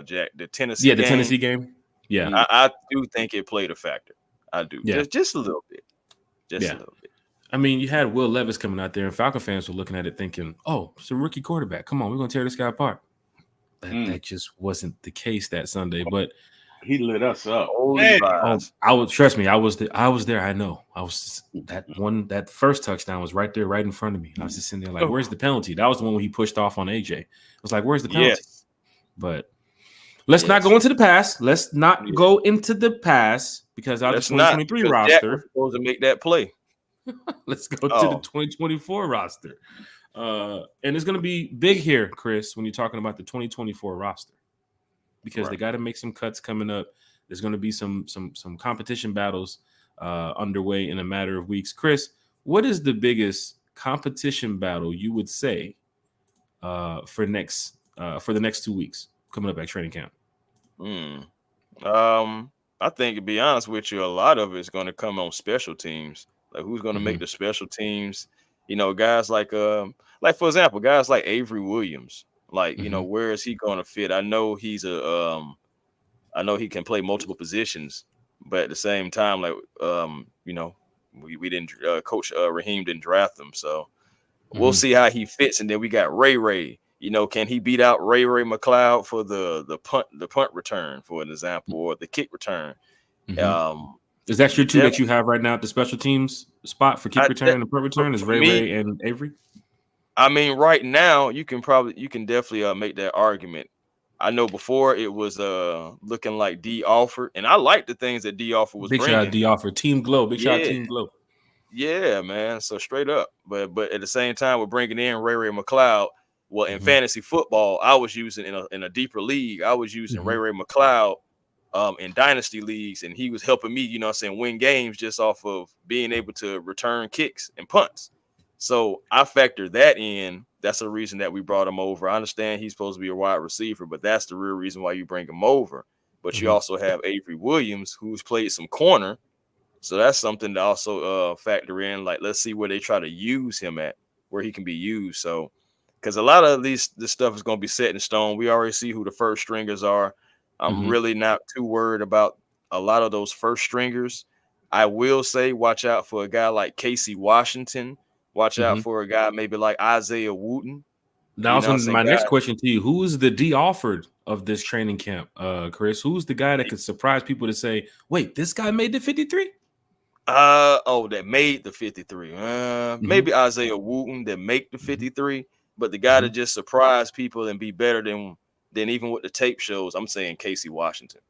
Jack, the Tennessee game. The Tennessee game. Yeah, I do think it played a factor. I do. Yeah. Just a little bit. A little bit. I mean, you had Will Levis coming out there, and Falcon fans were looking at it thinking, "Oh, it's a rookie quarterback. Come on, we're gonna tear this guy apart." That just wasn't the case that Sunday, but he lit us up. I would trust me. I was there. I know. I was that first touchdown was right there, right in front of me. I was just sitting there like, "Where's the penalty?" That was the one where he pushed off on AJ. I was like, "Where's the penalty?" Yes. But let's not go into the past. Let's not go into the past because out of the 2023 roster, Jack was supposed to make that play. Let's go to the 2024 roster. And it's going to be big here, Chris, when you're talking about the 2024 roster, because they got to make some cuts coming up. There's going to be some competition battles underway in a matter of weeks. Chris, what is the biggest competition battle you would say for the next 2 weeks coming up at training camp? I think, to be honest with you, a lot of it's going to come on special teams. Like who's going to make the special teams? Guys like for example, guys like Avery Williams. Like, where is he going to fit? I know I know he can play multiple positions, but at the same time, like we didn't Coach Raheem didn't draft him, so we'll see how he fits. And then we got Ray. Can he beat out Ray McLeod for the punt return, for an example, or the kick return? Is that your two that you have right now at the special teams spot for kick return and punt return? Is Ray and Avery? I mean, right now you can definitely make that argument. I know before it was looking like D. Alford, and I like the things that D. Alford was bringing. Big shout out D. Alford, Team Glow, big shout out Team Glow. Yeah, man. So straight up, but at the same time, we're bringing in Ray McLeod. Well, in fantasy football, I was using in a deeper league. I was using Ray McLeod in dynasty leagues, and he was helping me, win games just off of being able to return kicks and punts. So I factor that in. That's the reason that we brought him over. I understand he's supposed to be a wide receiver, but that's the real reason why you bring him over. But you also have Avery Williams, who's played some corner. So that's something to also factor in. Like, let's see where they try to use him at, where he can be used. So, because a lot of this stuff is going to be set in stone. We already see who the first stringers are. I'm really not too worried about a lot of those first stringers. I will say, watch out for a guy like Casey Washington. Watch out for a guy maybe like Isaiah Wooten. Now, my next question to you: who is the D. Alford of this training camp, Chris? Who's the guy that could surprise people to say, "Wait, this guy made the 53"? That made the 53. Maybe Isaiah Wooten that make the 53, but the guy that just surprise people and be better than even what the tape shows. I'm saying Casey Washington.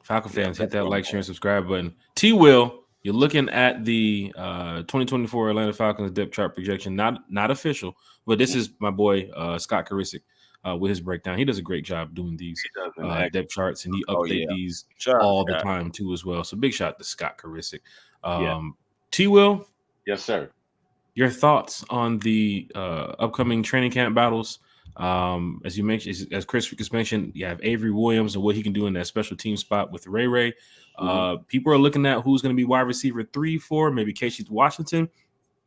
Falcon fans, hit that like, share, and subscribe button. T. Will, You're looking at the 2024 Atlanta Falcons depth chart projection, not official, but this is my boy Scott Karisic with his breakdown. He does a great job doing these depth charts, and he update these all the time too as well. So big shout to Scott Karisic. T. Will, yes sir. Your thoughts on the upcoming training camp battles? As you mentioned, as Chris just mentioned, you have Avery Williams and what he can do in that special team spot with Ray. People are looking at who's going to be wide receiver 3, 4, maybe Casey Washington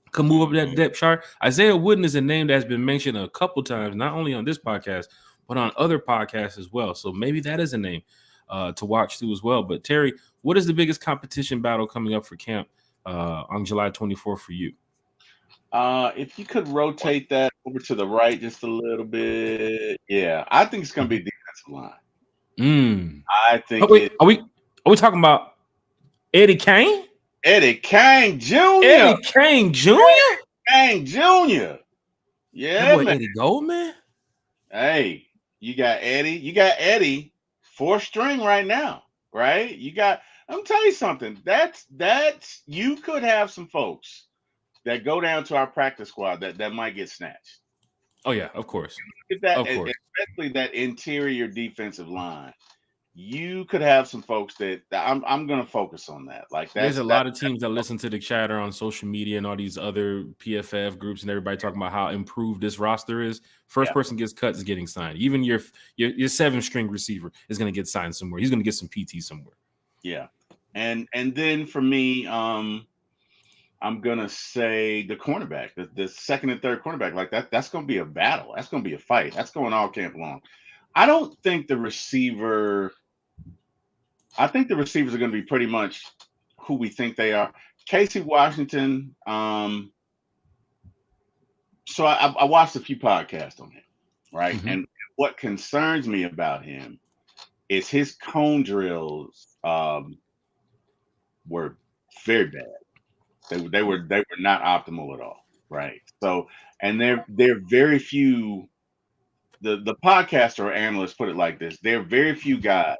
could move up that depth chart. Isaiah Wooden is a name that has been mentioned a couple times, not only on this podcast, but on other podcasts as well. So maybe that is a name to watch too as well. But Terry, what is the biggest competition battle coming up for camp on July 24th for you? If you could rotate that over to the right just a little bit, yeah, I think it's going to be defensive line. I think. Are we talking about Eddie Kane? Eddie Kane Jr. Eddie Kane Jr. Kane Jr. Yeah, that boy man. Eddie Goldman. Hey, you got Eddie. You got Eddie 4th string right now, right? You got. I'm telling you something. That's you could have some folks that go down to our practice squad that might get snatched. Oh yeah, of course. Especially that interior defensive line. You could have some folks that I'm going to focus on that. Like there's a lot of teams that listen to the chatter on social media and all these other PFF groups and everybody talking about how improved this roster is. First person gets cut is getting signed. Even your 7th string receiver is going to get signed somewhere. He's going to get some PT somewhere. Yeah, and then for me, I'm gonna say the cornerback, the 2nd and 3rd cornerback, like that's gonna be a battle. That's gonna be a fight. That's going all camp long. I don't think the receiver. I think the receivers are gonna be pretty much who we think they are. Casey Washington. So I watched a few podcasts on him, right? Mm-hmm. And what concerns me about him is his cone drills were very bad. They were not optimal at all, right? So, and they're very few. The podcaster or analysts put it like this: there are very few guys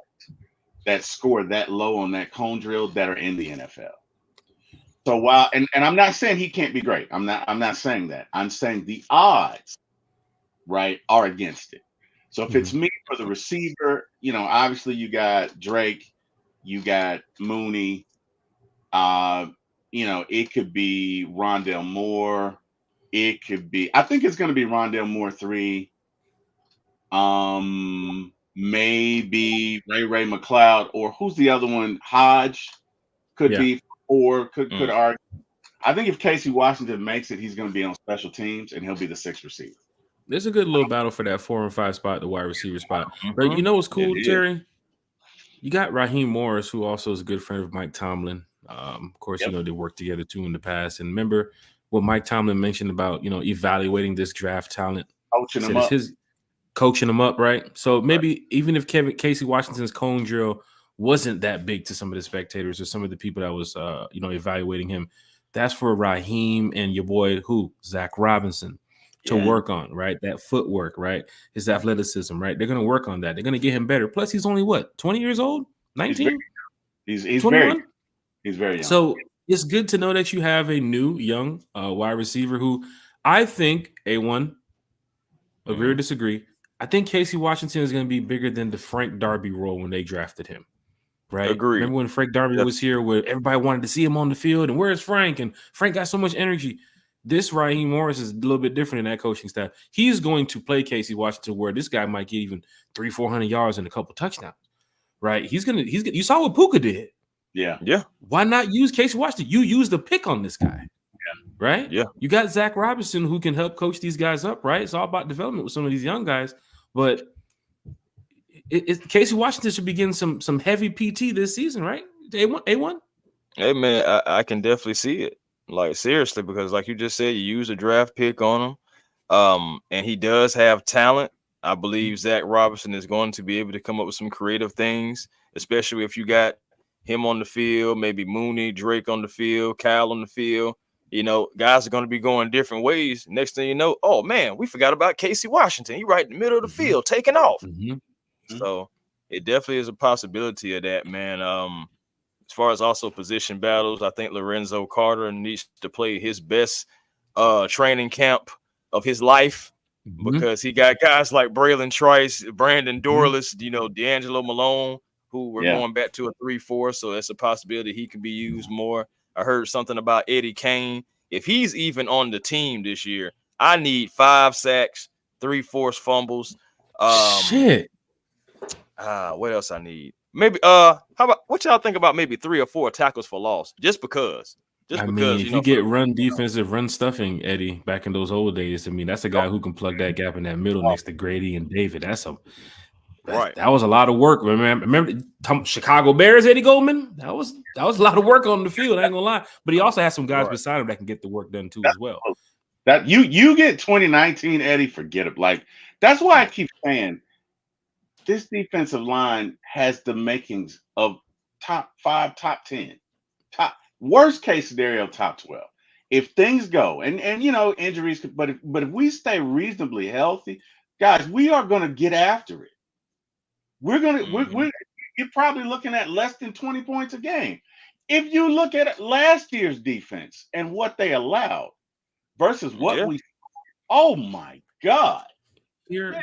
that score that low on that cone drill that are in the NFL. So while and I'm not saying he can't be great. I'm not saying that. I'm saying the odds, right, are against it. So if it's me for the receiver, obviously you got Drake, you got Mooney. It could be Rondale Moore. It could be. I think it's going to be Rondale Moore 3. Maybe Ray McLeod, or who's the other one? Hodge could be 4. Could argue. I think if Casey Washington makes it, he's going to be on special teams and he'll be the 6th receiver. There's a good little battle for that 4 and 5 spot, the wide receiver spot. But you know what's cool, Terry? You got Raheem Morris, who also is a good friend of Mike Tomlin. Of course, they worked together too in the past. And remember what Mike Tomlin mentioned about, evaluating this draft talent. Coaching him up. Coaching him up, right? So maybe even if Casey Washington's cone drill wasn't that big to some of the spectators or some of the people that was, evaluating him, that's for Raheem and your boy, Zach Robinson, to work on, right? That footwork, right? His athleticism, right? They're going to work on that. They're going to get him better. Plus, he's only, 20 years old? 19? He's very young. So it's good to know that you have a new, young wide receiver who I think, A1, agree or disagree, I think Casey Washington is going to be bigger than the Frank Darby role when they drafted him. Right? Agreed. Remember when Frank Darby was here where everybody wanted to see him on the field and where's Frank? And Frank got so much energy. This Raheem Morris is a little bit different in that coaching staff. He's going to play Casey Washington where this guy might get even 300-400 yards and a couple touchdowns. Right? He's gonna you saw what Puka did. Yeah. Why not use Casey Washington? You use the pick on this guy. Yeah. Right? Yeah. You got Zach Robinson who can help coach these guys up, right? It's all about development with some of these young guys. But Casey Washington should be getting some heavy PT this season, right? A1? Hey, man, I can definitely see it. Like, seriously, because like you just said, you use a draft pick on him. And he does have talent. I believe Zach Robinson is going to be able to come up with some creative things, especially if you got him on the field, maybe Mooney, Drake on the field, Kyle on the field. Guys are going to be going different ways. Next thing you know, oh, man, we forgot about Casey Washington. He right in the middle of the field, taking off. So it definitely is a possibility of that, man. As far as also position battles, I think Lorenzo Carter needs to play his best training camp of his life because he got guys like Braylon Trice, Brandon Dorless, D'Angelo Malone, who we're going back to a 3-4. So that's a possibility he can be used more. I heard something about Eddie Kane. If he's even on the team this year, I need 5 sacks, 3 forced fumbles. Shit. What else I need? Maybe how about what y'all think about maybe 3 or 4 tackles for loss? Just because. I mean, if you get run defensive, run stuffing, Eddie, back in those old days, I mean, that's a guy who can plug that gap in that middle next to Grady and David. That was a lot of work. Remember Chicago Bears, Eddie Goldman? That was a lot of work on the field. I ain't gonna lie. But he also has some guys beside him that can get the work done too as well. That you get 2019, Eddie, forget it. Like, that's why I keep saying this defensive line has the makings of top 5, top 10, worst case scenario, top 12. If things go and injuries, but if we stay reasonably healthy, guys, we are going to get after it. You're probably looking at less than 20 points a game. If you look at last year's defense and what they allowed versus what oh my God. Here's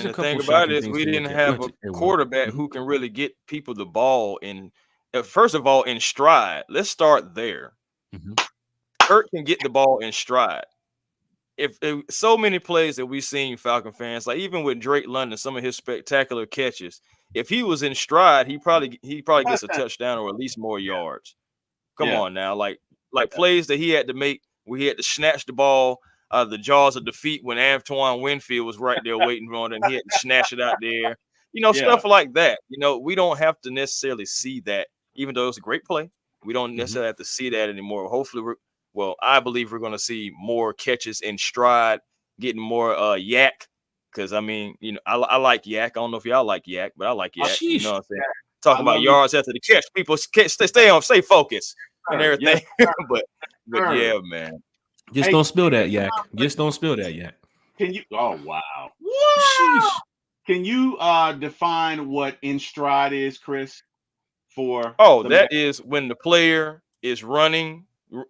and the thing about it is we didn't have a quarterback who can really get people the ball in, first of all, in stride. Let's start there. Kurt can get the ball in stride. If so many plays that we've seen, Falcon fans, like even with Drake London, some of his spectacular catches, if he was in stride, he probably gets a touchdown or at least more yards. Come on now, like plays that he had to make where he had to snatch the ball out of the jaws of defeat when Antoine Winfield was right there waiting on it, and he had to snatch it out there. Stuff like that. We don't have to necessarily see that, even though it's a great play. We don't necessarily have to see that anymore. Hopefully, I believe we're going to see more catches in stride, getting more yak. Because I mean, I like yak. I don't know if y'all like yak, but I like yak. You know what I'm saying? Talking about yards after the catch. People stay focused and everything. but yeah, man. Just don't spill that yak. Just don't spill that yak. Can you? Oh wow! Can you define what in stride is, Chris? That is when the player is running.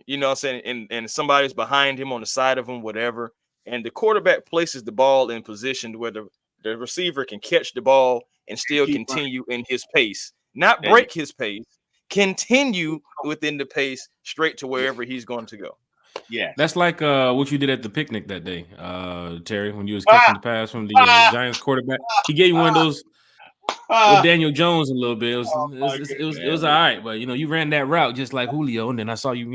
You know what I'm saying? And somebody's behind him on the side of him, whatever. And the quarterback places the ball in position where the receiver can catch the ball and still continue in his pace, not break his pace, continue within the pace straight to wherever he's going to go. Yeah, that's like what you did at the picnic that day, Terry, when you was catching the pass from the Giants quarterback. He gave you one of those with Daniel Jones a little bit. It was all right, but you ran that route just like Julio, and then I saw you,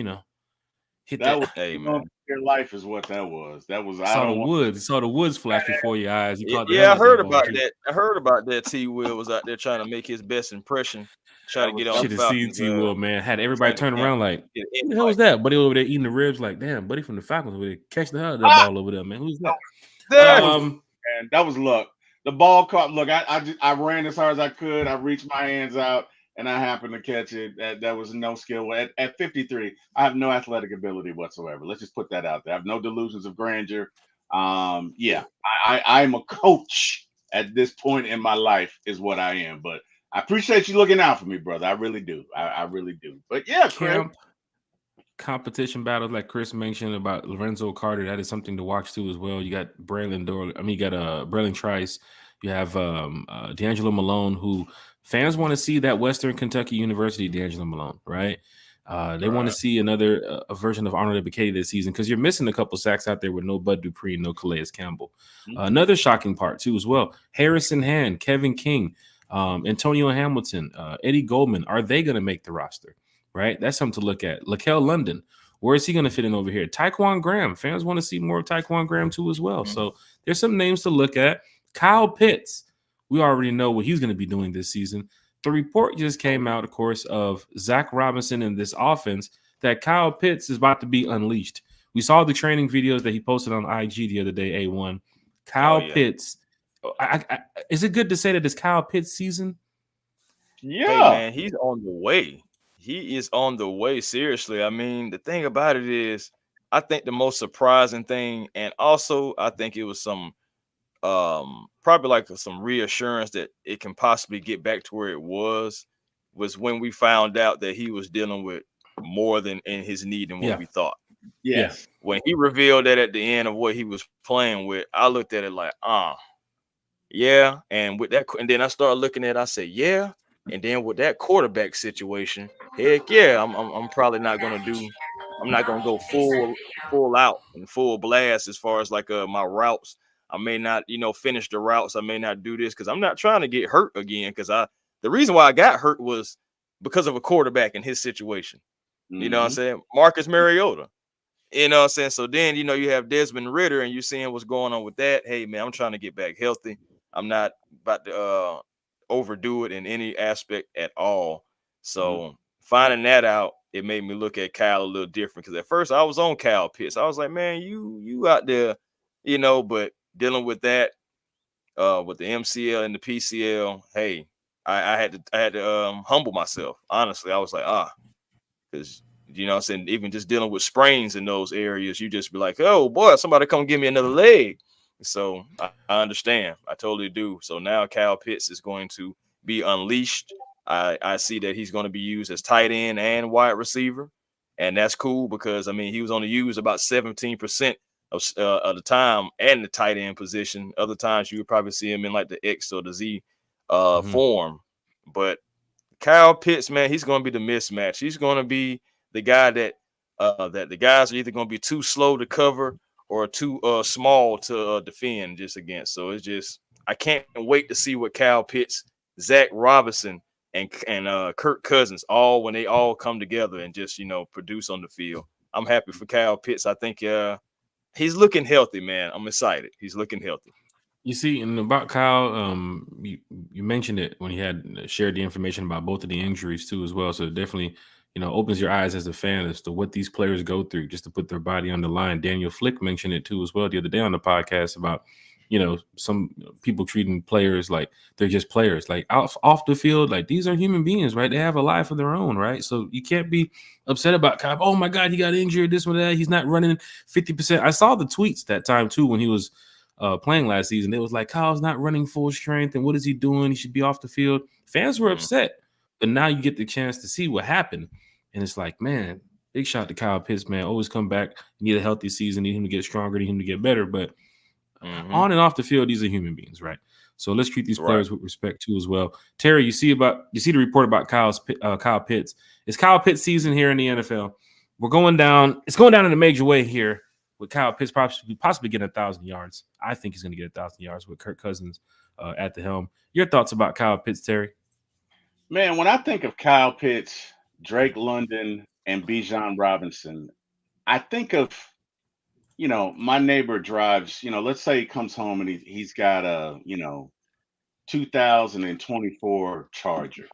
hit that. Hey man, your life is what that was. That was saw the woods flash before your eyes. I heard about that. I heard about that. T. Will was out there trying to make his best impression. Try to get on. Should have seen T. Will, man. Had everybody turn around like, who the hell was that? Buddy over there eating the ribs, like, damn, buddy from the Falcons over there, catch the hell out of that ball over there, man. Who's that? That was luck. The ball caught. Look, I ran as hard as I could. I reached my hands out, and I happened to catch it. That was no skill. At 53, I have no athletic ability whatsoever. Let's just put that out there. I have no delusions of grandeur. I'm a coach at this point in my life, is what I am. But I appreciate you looking out for me, brother. I really do. I really do. But yeah, competition battles like Chris mentioned about Lorenzo Carter, that is something to watch too as well. You got Braylon Trice. You have D'Angelo Malone, who fans want to see that Western Kentucky University D'Angelo Malone, right? They want to see another version of Arnold Ebiketie this season because you're missing a couple sacks out there with no Bud Dupree, no Calais Campbell. Another shocking part too as well. Harrison Hand, Kevin King, Antonio Hamilton, Eddie Goldman, are they going to make the roster? Right? That's something to look at. Laquel London, where is he going to fit in over here? Tyquan Graham. Fans want to see more of Tyquan Graham too as well. So there's some names to look at. Kyle Pitts, we already know what he's going to be doing this season. The report just came out, of course, of Zach Robinson in this offense that Kyle Pitts is about to be unleashed. We saw the training videos that he posted on IG the other day, A1. Kyle Pitts. Is it good to say that it's Kyle Pitts season? Yeah. Hey, man, he's on the way. He is on the way, seriously. I mean, the thing about it is, I think the most surprising thing, and also I think it was some probably like some reassurance that it can possibly get back to where it was. was when we found out that he was dealing with more than in his need than what we thought. Yes. When he revealed that at the end of what he was playing with, I looked at it like, yeah. And with that, and then I started looking at it, I said, yeah. And then with that quarterback situation, heck yeah, I'm probably not gonna do, I'm not gonna go full out and full blast as far as like my routes. I may not, finish the routes. I may not do this because I'm not trying to get hurt again. Because the reason why I got hurt was because of a quarterback in his situation. You know what I'm saying? Marcus Mariota. You know what I'm saying? So then, you have Desmond Ridder and you're seeing what's going on with that. Hey, man, I'm trying to get back healthy. I'm not about to overdo it in any aspect at all. So finding that out, it made me look at Kyle a little different. Because at first I was on Kyle Pitts. I was like, man, you out there, but dealing with that, with the MCL and the PCL, hey, I had to humble myself. Honestly, I was like, because what I'm saying, even just dealing with sprains in those areas, you just be like, oh boy, somebody come give me another leg. So I understand. I totally do. So now Kyle Pitts is going to be unleashed. I see that he's going to be used as tight end and wide receiver. And that's cool because, he was only used about 17% of the time and the tight end position. Other times you would probably see him in like the X or the Z form. But Kyle Pitts, man, he's going to be the mismatch. He's going to be the guy that the guys are either going to be too slow to cover or too small to defend just against. So it's just, I can't wait to see what Kyle Pitts, Zach Robinson, and Kirk Cousins when they all come together and just produce on the field. I'm happy for Kyle Pitts. I think he's looking healthy, man. I'm excited. He's looking healthy. You see, and about Kyle, you mentioned it when he had shared the information about both of the injuries too, as well. So it definitely, opens your eyes as a fan as to what these players go through just to put their body on the line. Daniel Flick mentioned it too, as well, the other day on the podcast about, some people treating players like they're just players, like off the field, like these are human beings, right? They have a life of their own, right? So you can't be upset about Kyle. Oh my God, he got injured, this or that. He's not running 50%. I saw the tweets that time too when he was playing last season. It was like, Kyle's not running full strength, and what is he doing? He should be off the field. Fans were upset, but now you get the chance to see what happened, and it's like, man, big shot to Kyle Pitts, man. Always come back. You need a healthy season. Need him to get stronger. Need him to get better. But on and off the field, these are human beings, right? So let's treat these players with respect too, as well. Terry, you see the report about Kyle Pitts. It's Kyle Pitts season here in the NFL. We're going down. It's going down in a major way here, with Kyle Pitts possibly getting 1,000 yards. I think he's going to get 1,000 yards with Kirk Cousins at the helm. Your thoughts about Kyle Pitts, Terry? Man, when I think of Kyle Pitts, Drake London, and Bijan Robinson, I think of, my neighbor drives, let's say he comes home and he's got a, 2024 Charger,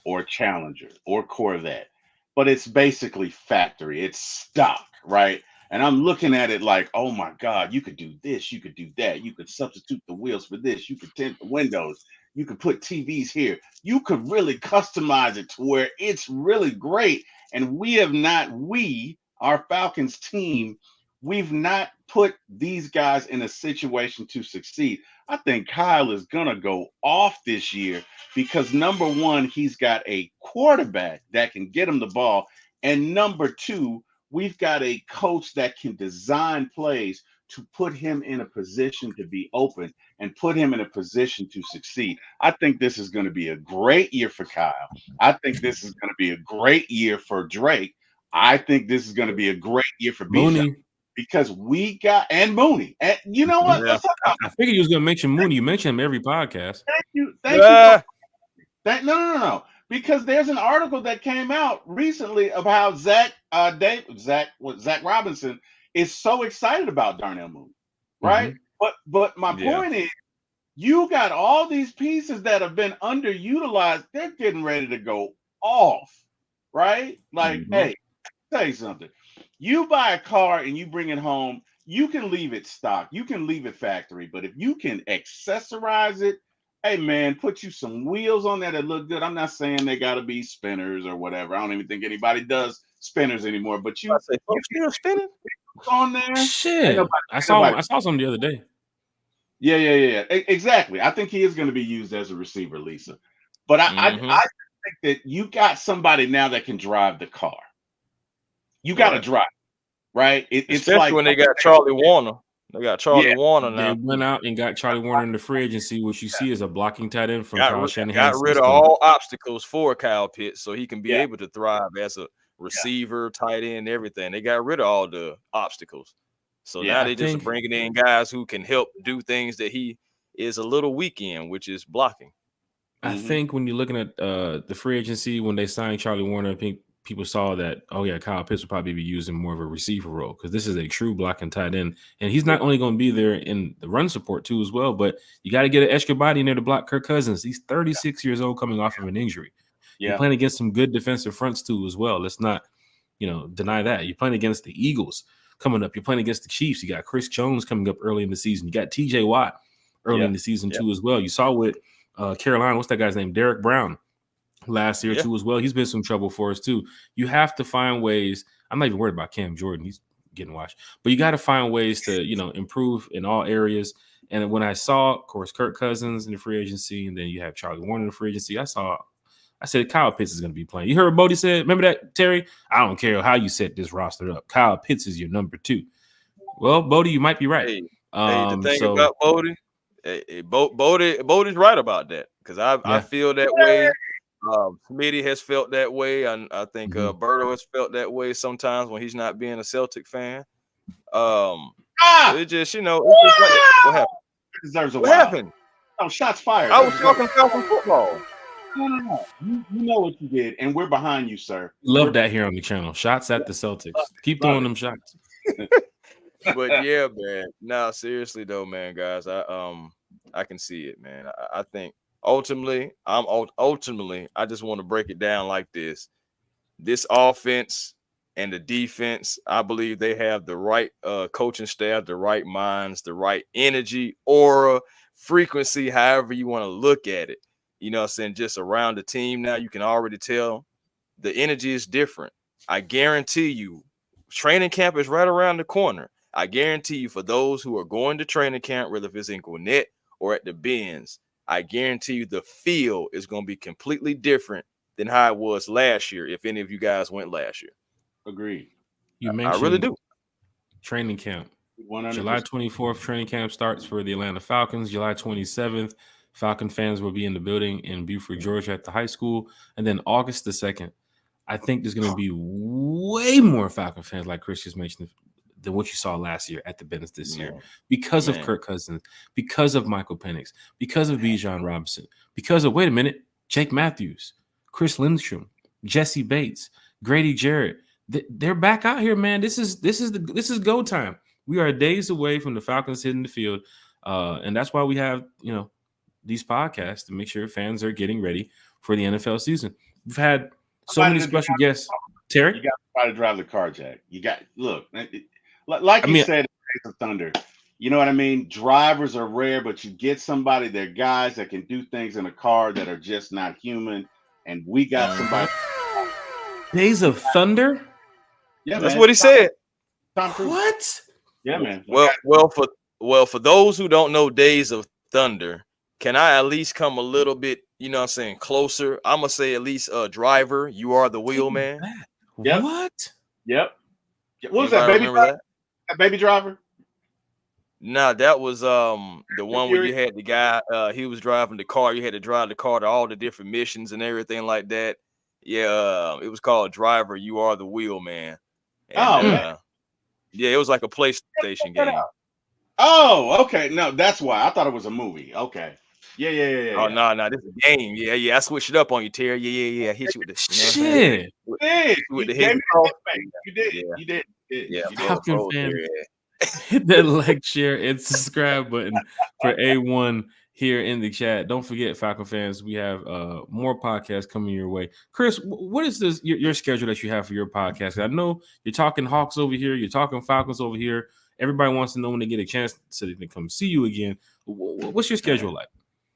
or Challenger or Corvette, but it's basically factory. It's stock, right? And I'm looking at it like, oh my God, you could do this, you could do that, you could substitute the wheels for this, you could tint the windows, you could put TVs here, you could really customize it to where it's really great. And our Falcons team, we've not put these guys in a situation to succeed. I think Kyle is going to go off this year because number one, he's got a quarterback that can get him the ball. And number two, we've got a coach that can design plays to put him in a position to be open and put him in a position to succeed. I think this is going to be a great year for Kyle. I think this is going to be a great year for Drake. I think this is going to be a great year for Bijan. Because we got and Mooney. And you know what? Yeah. I figured you was gonna mention Mooney. You mention him every podcast. Thank you. No. Because there's an article that came out recently of how Zach Robinson is so excited about Darnell Mooney, right? But my point is, you got all these pieces that have been underutilized. They're getting ready to go off, right? Like, hey, tell you something. You buy a car and you bring it home, you can leave it stock, you can leave it factory, but if you can accessorize it, hey man, put you some wheels on there that look good. I'm not saying they got to be spinners or whatever. I don't even think anybody does spinners anymore. But you still spinning on there. Shit, I saw some the other day. Yeah. Exactly. I think he is going to be used as a receiver, Lisa. But I think that you got somebody now that can drive the car. You got to drive, right? It's Especially like when they got Charlie Warner. They got Charlie Warner They now. went out and got Charlie Warner in the free agency, which you see is a blocking tight end from Kyle Got Shanahan's rid of system. all obstacles for Kyle Pitts so he can be Yeah. able to thrive as a receiver, tight end, everything. They got rid of all the obstacles. So now they just bringing in guys who can help do things that he is a little weak in, which is blocking. I think when you're looking at the free agency, when they signed Charlie Warner, I think people saw that, oh, yeah, Kyle Pitts will probably be using more of a receiver role because this is a true blocking tight end. And he's not only going to be there in the run support, too, as well, but you got to get an extra body in there to block Kirk Cousins. He's 36 years old coming off of an injury. You're playing against some good defensive fronts, too, as well. Let's not, deny that. You're playing against the Eagles coming up. You're playing against the Chiefs. You got Chris Jones coming up early in the season. You got TJ Watt early in the season, too, as well. You saw with Carolina, what's that guy's name? Derek Brown last year, too, as well. He's been some trouble for us, too. You have to find ways. I'm not even worried about Cam Jordan. He's getting washed. But you got to find ways to, improve in all areas. And when I saw, of course, Kirk Cousins in the free agency, and then you have Charlie Warner in the free agency, I said Kyle Pitts is going to be playing. You heard what Bodie said? Remember that, Terry? I don't care how you set this roster up. Kyle Pitts is your number 2. Well, Bodie, you might be right. The thing about Bodie, Bodie's right about that because I feel that way. Smitty has felt that way, and I think Berto has felt that way sometimes when he's not being a Celtic fan. It just, it's just like, what happened? Deserves a what happened? Oh, shots fired. I was talking Falcon football. No. You know what you did, and we're behind you, sir. Love that here on the channel. Shots at the Celtics. Keep throwing them shots. But yeah, man. No, seriously though, man, guys. I can see it, man. I think ultimately, I just want to break it down like this. This offense and the defense, I believe they have the right coaching staff, the right minds, the right energy, aura, frequency, however you want to look at it. You know what I'm saying? Just around the team now, you can already tell the energy is different. I guarantee you, training camp is right around the corner. I guarantee you, for those who are going to training camp, whether if it's in Gwinnett or at the Benz, I guarantee you the feel is going to be completely different than how it was last year, if any of you guys went last year. Agreed. You mentioned I really do. Training camp. 100%. July 24th, training camp starts for the Atlanta Falcons. July 27th, Falcon fans will be in the building in Buford, Georgia at the high school. And then August the 2nd, I think there's going to be way more Falcon fans, like Chris just mentioned, than what you saw last year at the Benz this year because of Kirk Cousins, because of Michael Penix, because of Bijan Robinson, because of, Jake Matthews, Chris Lindstrom, Jesse Bates, Grady Jarrett. They're back out here, man. This is go time. We are days away from the Falcons hitting the field. And that's why we have, these podcasts to make sure fans are getting ready for the NFL season. We've had so many special guests. Terry? You got to try to drive the car, Jack. You got like you said, Days of Thunder. You know what I mean? Drivers are rare, but you get somebody, they're guys that can do things in a car that are just not human. And we got somebody. Days of Thunder? Yeah, that's what he said. What? Yeah, man. Well, for those who don't know Days of Thunder, can I at least come a little bit, closer? I'm gonna say at least driver. You are the wheel man. Yep. What? Yep. What was that, Baby Driver? That Baby Driver? No, that was the one where you had the guy. He was driving the car. You had to drive the car to all the different missions and everything like that. Yeah, it was called Driver. You are the wheel man. And, yeah, it was like a PlayStation game. Oh, okay. No, that's why I thought it was a movie. Okay. Yeah. Oh no, this is a game. Yeah. I switched it up on you, Terry. Yeah. I hit you with the shit. With the hit. You did. Yeah. Falcon fan, hit that like, share, and subscribe button for A1 here in the chat. Don't forget, Falcon fans, we have more podcasts coming your way. Chris, what is this your schedule that you have for your podcast? I know you're talking Hawks over here, you're talking Falcons over here. Everybody wants to know when they get a chance so they can come see you again. What's your schedule like?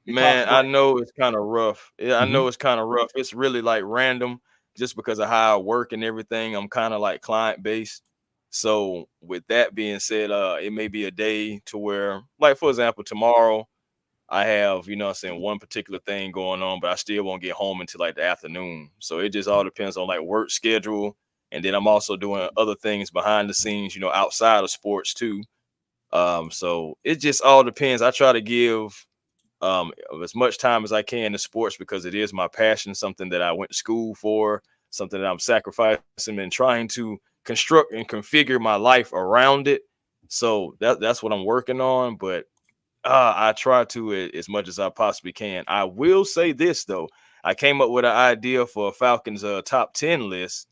Man, I know it's kind of rough. I know it's kind of rough. It's really like random just because of how I work and everything. I'm kind of like client based. So with that being said, it may be a day to where, like, for example, tomorrow, I have, you know what I'm saying, one particular thing going on, but I still won't get home until like the afternoon. So it just all depends on like work schedule. And then I'm also doing other things behind the scenes, you know, outside of sports too. So it just all depends. I try to give as much time as I can to sports because it is my passion, something that I went to school for, something that I'm sacrificing and trying to construct and configure my life around it. So that's what I'm working on. But I try to as much as I possibly can. I will say this though, I came up with an idea for a Falcons top 10 list,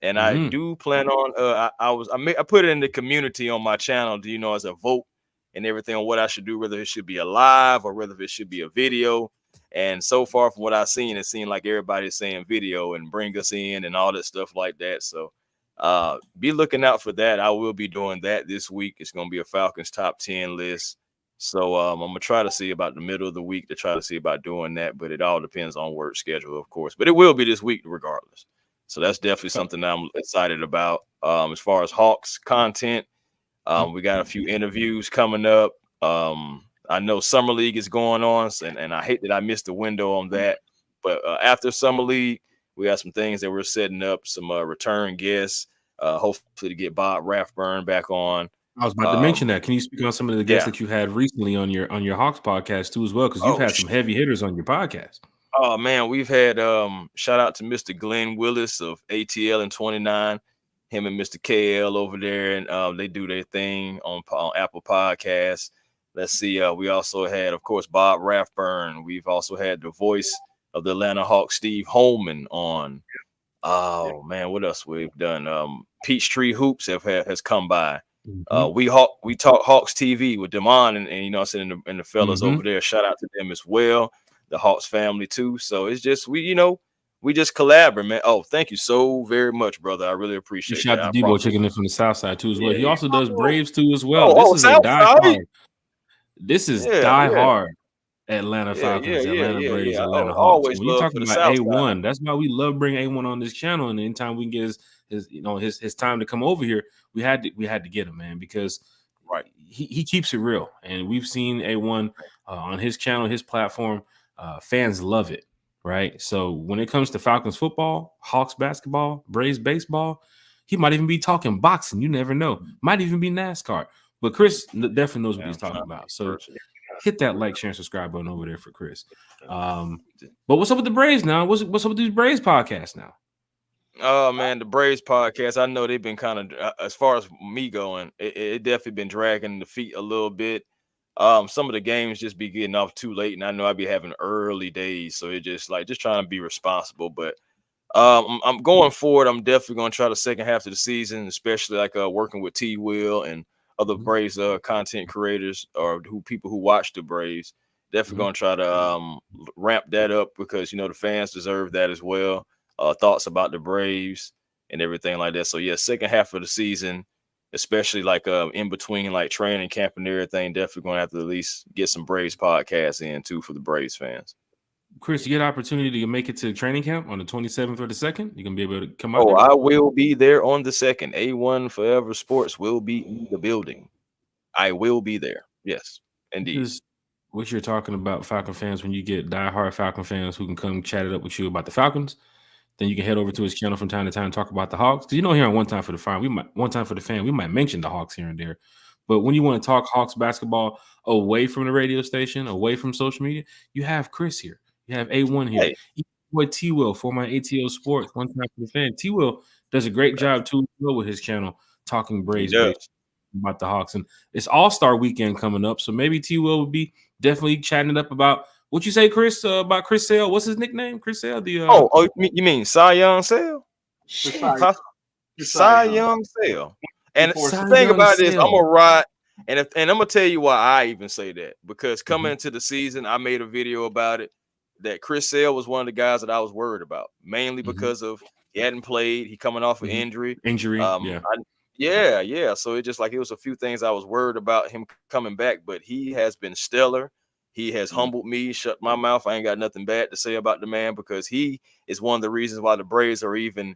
and I Mm-hmm. do plan on. I put it in the community on my channel, do you know, as a vote and everything on what I should do, whether it should be a live or whether it should be a video. And so far from what I've seen, it seemed like everybody's saying video and bring us in and all that stuff like that. So be looking out for that. I will be doing that this week. It's going to be a Falcons top 10 list. So I'm gonna try to see about the middle of the week to try to see about doing that, but it all depends on work schedule, of course. But it will be this week regardless. So that's definitely something that I'm excited about. As far as Hawks content, we got a few interviews coming up. I know Summer League is going on, and I hate that I missed the window on that. But after Summer League, we got some things that we're setting up, some return guests, hopefully to get Bob Rathburn back on. I was about to mention that. Can you speak on some of the guests Yeah. that you had recently on your Hawks podcast too, as well? Because you've had some heavy hitters on your podcast. Oh man, we've had shout out to Mr. Glenn Willis of ATL and 29, him and Mr. KL over there, and they do their thing on Apple Podcasts. Let's see, we also had, of course, Bob Rathburn. We've also had the voice of the Atlanta Hawks, Steve Holman, on. Oh man, what else we've done? Peachtree Hoops has come by. We talk Hawks TV with Damon and you know, I said, and the fellas over there. Shout out to them as well, the Hawks family too. So it's just we just collaborate, man. Oh, thank you so very much, brother. I really appreciate it. Shout out to Debo checking in from the South Side too as well. Yeah, he also does Braves too as well. This is South die hard. This is die yeah. hard. Atlanta Falcons, Atlanta Braves, Atlanta Hawks. Always When you talk about A1, side. that's why we love bringing A1 on this channel. And anytime we can get his time to come over here, we had to get him, man, because he keeps it real. And we've seen A1 on his channel, his platform. Fans love it, right? So when it comes to Falcons football, Hawks basketball, Braves baseball, he might even be talking boxing. You never know. Might even be NASCAR. But Chris definitely knows what he's talking about. So hit that like, share, and subscribe button over there for Chris. But what's up with the Braves now? What's up with these Braves podcasts now? Oh man, the Braves podcast. I know they've been kind of, as far as me going, it definitely been dragging the feet a little bit. Some of the games just be getting off too late, and I know I'd be having early days, so it just trying to be responsible. But I'm going forward. I'm definitely going to try the second half of the season, especially working with T. Will and other Braves content creators or people who watch the Braves. Definitely going to try to ramp that up because the fans deserve that as well. Thoughts about the Braves and everything like that. So yeah, second half of the season, especially in between training camp and everything, definitely going to have to at least get some Braves podcasts in too for the Braves fans. Chris, you get an opportunity to make it to training camp on the 27th or the 2nd. You're going to be able to come out. I will be there on the 2nd. A1 Forever Sports will be in the building. I will be there. Yes, indeed. This is what you're talking about, Falcon fans, when you get diehard Falcon fans who can come chat it up with you about the Falcons. Then you can head over to his channel from time to time and talk about the Hawks. Because here on One Time for the Fan, we might mention the Hawks here and there. But when you want to talk Hawks basketball away from the radio station, away from social media, you have Chris here. You have A1 here. Hey. Boy T. Will, former ATL Sports, One Time for the Fan. T. Will does a great job too with his channel talking Braves about the Hawks. And it's All-Star weekend coming up. So maybe T. Will would be definitely chatting it up about what you say, Chris, about Chris Sale. What's his nickname? Chris Sale? You mean Cy Young Sale? Cy Young Sale. And the thing about it is, I'm gonna ride, and I'm gonna tell you why I even say that, because coming into the season, I made a video about it. That Chris Sale was one of the guys that I was worried about, mainly because of he hadn't played, he coming off of injury. Yeah. So it just it was a few things I was worried about him coming back, but he has been stellar. He has humbled me, shut my mouth. I ain't got nothing bad to say about the man because he is one of the reasons why the Braves are even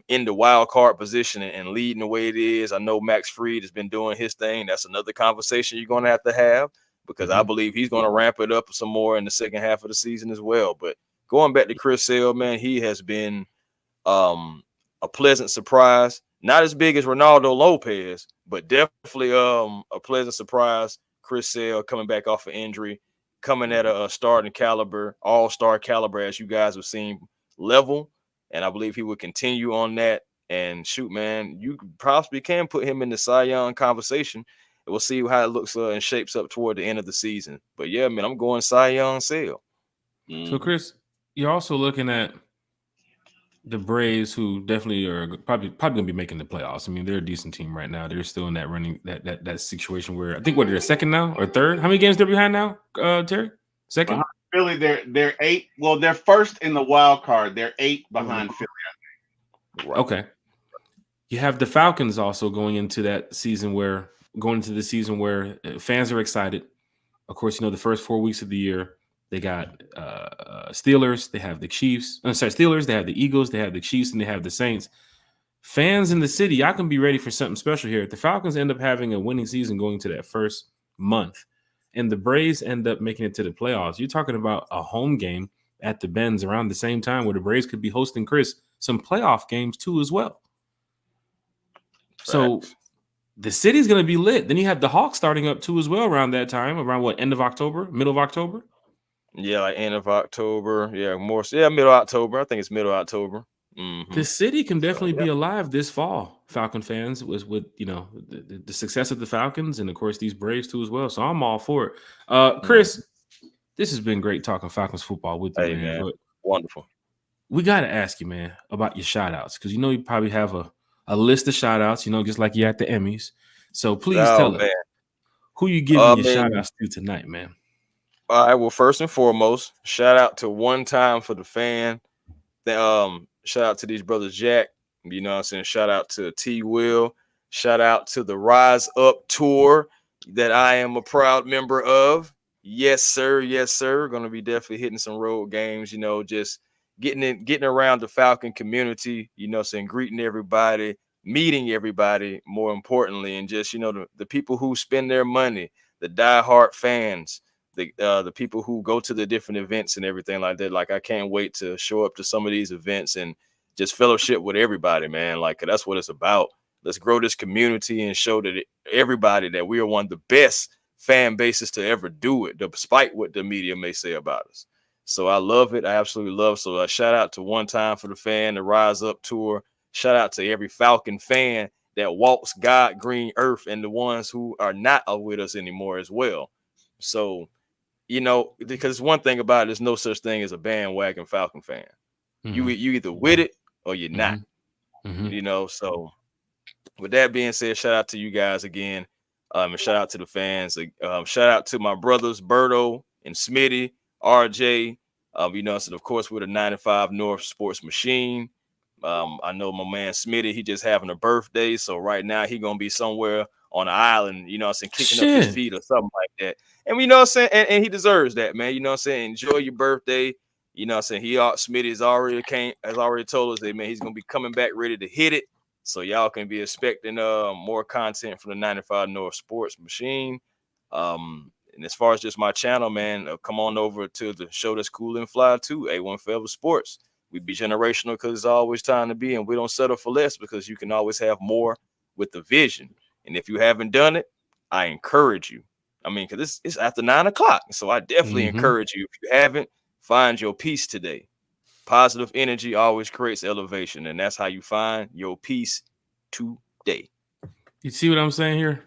in the wild card position and leading the way it is. I know Max Fried has been doing his thing. That's another conversation you're going to have. because I believe he's going to ramp it up some more in the second half of the season as well. But going back to Chris Sale, man, he has been a pleasant surprise. Not as big as Ronaldo Lopez, but definitely a pleasant surprise. Chris Sale coming back off an injury, coming at a starting caliber, all-star caliber, as you guys have seen, level. And I believe he will continue on that. And shoot, man, you possibly can put him in the Cy Young conversation. And we'll see how it looks and shapes up toward the end of the season. But yeah, man, I'm going Cy Young Sale. So, Chris, you're also looking at the Braves, who definitely are probably going to be making the playoffs. I mean, they're a decent team right now. They're still in that running that situation where I think they're second now or third. How many games they're behind now, Terry? Second. Philly, they're 8. Well, they're first in the wild card. They're 8 behind Philly, I think. Right. Okay. You have the Falcons also going into the season where fans are excited. Of course, the first 4 weeks of the year, they got Steelers, they have the Chiefs. Steelers, they have the Eagles, they have the Chiefs, and they have the Saints. Fans in the city, y'all can be ready for something special here. If the Falcons end up having a winning season going to that first month, and the Braves end up making it to the playoffs, you're talking about a home game at the Benz around the same time where the Braves could be hosting Chris some playoff games too as well. Facts. So the city's going to be lit. Then you have the Hawks starting up too as well around that time, around end of October, middle of October? Yeah, like end of October. Yeah, middle October. I think it's middle October. The city can definitely be alive this fall, Falcon fans, with the success of the Falcons and, of course, these Braves too as well. So I'm all for it. Chris, this has been great talking Falcons football with you, man. But wonderful. We got to ask you, man, about your shout-outs because you probably have a list of shout-outs, just like you at the Emmys. So please tell us who you giving your shout-outs to tonight, man. All right, well, first and foremost, shout out to One Time for the Fan. Shout out to these brothers Jack, what I'm saying? Shout out to T Will. Shout out to the Rise Up Tour that I am a proud member of. Yes, sir. Yes, sir. Gonna be definitely hitting some road games, just getting around the Falcon community, saying greeting everybody, meeting everybody, more importantly, and just the people who spend their money, the diehard fans, the people who go to the different events and everything like that. Like, I can't wait to show up to some of these events and just fellowship with everybody, man. Like, that's what it's about. Let's grow this community and show that everybody that we are one of the best fan bases to ever do it, despite what the media may say about us. So I love it. I absolutely love it. So shout out to One Time for the Fan, the Rise Up Tour. Shout out to every Falcon fan that walks God green earth and the ones who are not with us anymore as well. So, because one thing about it, there's no such thing as a bandwagon Falcon fan. You either with it or you're not. So with that being said, shout out to you guys again. And shout out to the fans. Shout out to my brothers Berto and Smitty, RJ. So of course we're the 95 North Sports Machine. I know my man Smitty, he just having a birthday, so right now he gonna be somewhere on an island, kicking up his feet or something like that. And and he deserves that, man. Enjoy your birthday. Smitty has already told us that, man, he's gonna be coming back ready to hit it. So y'all can be expecting more content from the 95 North Sports Machine. And as far as just my channel, man, come on over to the show that's cool and fly too, A1 Forever Sports. We be generational because it's always time to be, and we don't settle for less because you can always have more with the vision. And if you haven't done it, I encourage you. Because it's after 9 o'clock. So I definitely encourage you. If you haven't, find your peace today. Positive energy always creates elevation, and that's how you find your peace today. You see what I'm saying here?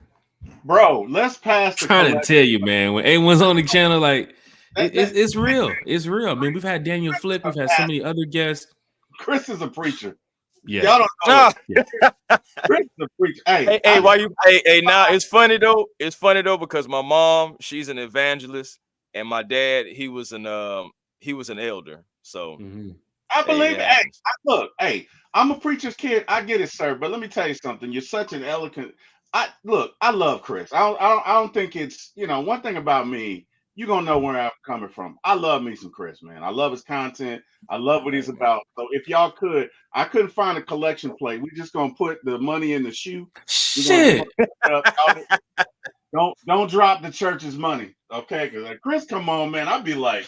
Bro, let's pass. Trying to tell you, man, when A1's on the channel, like, it's real. It's real. We've had Daniel Flick. We've had so many other guests. Chris is a preacher. Yeah. Y'all don't know. Chris is a preacher. Hey, why you? Hey, now it's funny though. It's funny though because my mom, she's an evangelist, and my dad, he was an elder. So I believe it. Hey, I'm a preacher's kid. I get it, sir. But let me tell you something. You're such an eloquent. I love Chris. I don't think it's one thing about me. You're gonna know where I'm coming from. I love me some Chris, man. I love his content. I love what he's about. So if y'all I couldn't find a collection plate. We're just gonna put the money in the shoe. Shit. Don't drop the church's money. Okay, because like Chris, come on, man. I'd be like,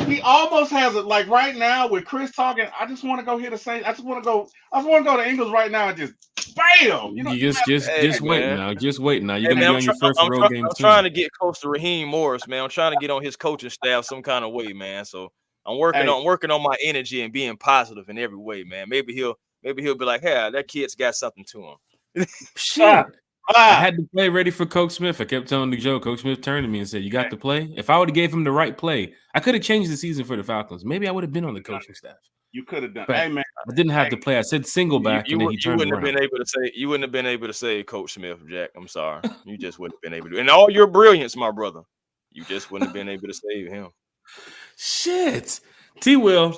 he almost has it. Like right now with Chris talking, I just want to go hit a Saints. I just want to go to Eagles right now and just bam. You know, You just wait man. now. Just wait now. You're Hey, gonna man, be on your first road game I'm too. trying to get close to Raheem Morris, man. I'm trying to get on his coaching staff some kind of way, man. So I'm working on my energy and being positive in every way, man. Maybe he'll be like, hey, that kid's got something to him. Shit. I had to play ready for Coach Smith. I kept telling the Joe. Coach Smith turned to me and said, "You got to play." If I would have gave him the right play, I could have changed the season for the Falcons. Maybe I would have been on the coaching staff. You could have done. But hey man, I didn't have to play. I said single back, and then he turned wouldn't around. have been able to say. You wouldn't have been able to say Coach Smith, Jack. I'm sorry. You just wouldn't have been able to. And all your brilliance, my brother, you just wouldn't have been able to save him. Shit. T. Will.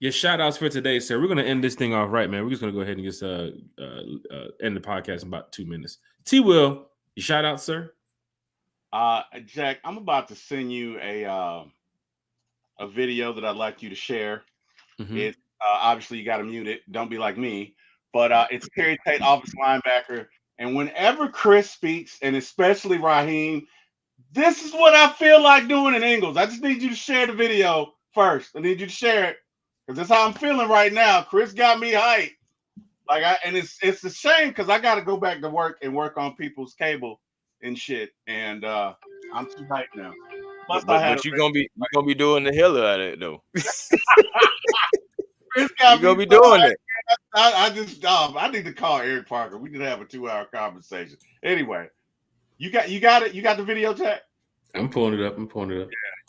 Your shout outs for today, sir. We're gonna end this thing off right, man. We're just gonna go ahead and just end the podcast in about 2 minutes. T. Will, your shout out, sir. Jack, I'm about to send you a video that I'd like you to share. Mm-hmm. It obviously you got to mute it. Don't be like me. But it's Terry Tate, offensive linebacker. And whenever Chris speaks, and especially Raheem, this is what I feel like doing in Ingles. I just need you to share the video first. I need you to share it. Because that's how I'm feeling right now. Chris got me hyped. And it's a shame because I got to go back to work and work on people's cable and shit. And I'm too hyped now. But you're gonna be doing the hell out of it though. Chris got you're gonna be doing it. I need to call Eric Parker. We need to have a 2-hour conversation. Anyway, you got it. You got the video, Jack? I'm pulling it up. Yeah,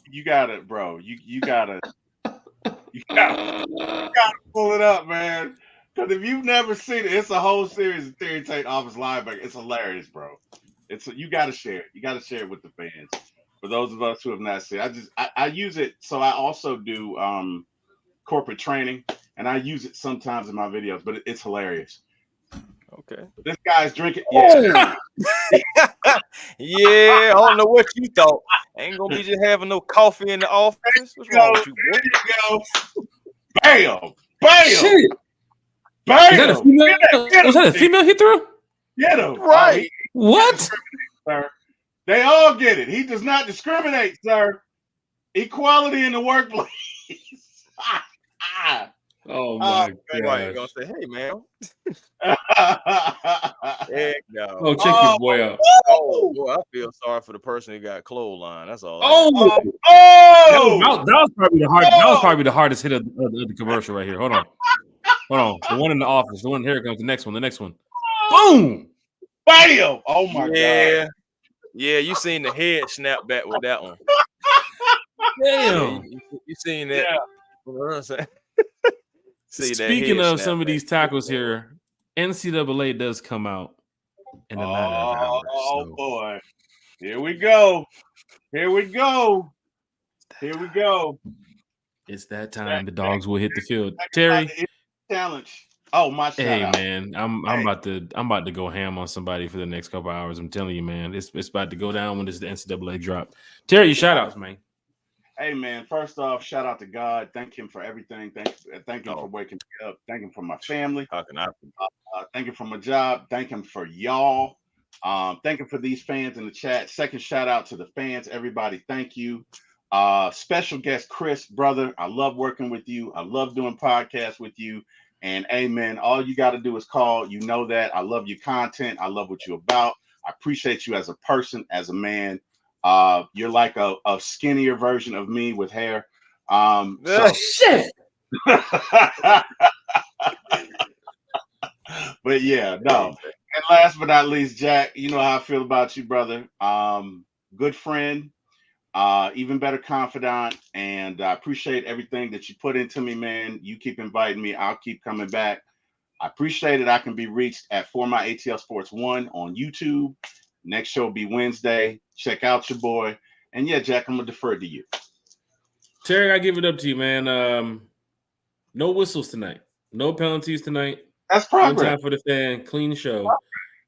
you got it, bro. You gotta pull it up, man. Because if you've never seen it, it's a whole series of Terry Tate offensive linebacker. It's hilarious, bro. You got to share it. You got to share it with the fans. For those of us who have not seen it, I use it. So I also do corporate training, and I use it sometimes in my videos. But it's hilarious. Okay. This guy's drinking. Yeah. Yeah, I don't know what you thought. Ain't gonna be just having no coffee in the office. What's wrong with you, boy? There you go. Bam! Shit. Bam! Was that a female hit through? Get him. Right. What? Sir. They all get it. He does not discriminate, sir. Equality in the workplace. Oh my god! Right, you're gonna say, "Hey, man." Heck no. Oh, check your boy out. Oh, boy, I feel sorry for the person who got clothesline. That's all. That was probably the hard. That was probably the hardest hit of the commercial right here. Hold on. The one in the office. The one here comes. The next one. Boom! Bam! Oh my god! Yeah, you seen the head snap back with that one. Damn! You seen that? Yeah. You know what I'm saying? Speaking of some of these tackles here, NCAA does come out in a matter of hours. Oh boy! Here we go! It's that time. The dogs will hit the field. Terry, challenge. Oh my! Hey man, I'm about to go ham on somebody for the next couple hours. I'm telling you, man, it's about to go down when the NCAA drop. Terry, your shout outs, man. Hey man, first off, shout out to God. Thank him for everything. Thank him for waking me up. Thank him for my family. Thank him for my job. Thank him for y'all. Thank him for these fans in the chat. Second shout out to the fans. Everybody, thank you. Special guest Chris, brother. I love working with you. I love doing podcasts with you. And amen. All you got to do is call. You know that. I love your content. I love what you're about. I appreciate you as a person, as a man. You're like a skinnier version of me with hair. Shit. But yeah, no. And last but not least, Jack, you know how I feel about you, brother. Good friend, even better confidant, and I appreciate everything that you put into me, man. You keep inviting me. I'll keep coming back. I appreciate it. I can be reached at For My ATL Sports 1 on YouTube. Next show will be Wednesday. Check out your boy. And yeah, Jack, I'm going to defer to you. Terry, I give it up to you, man. No whistles tonight. No penalties tonight. That's progress. One time for the fan. Clean show.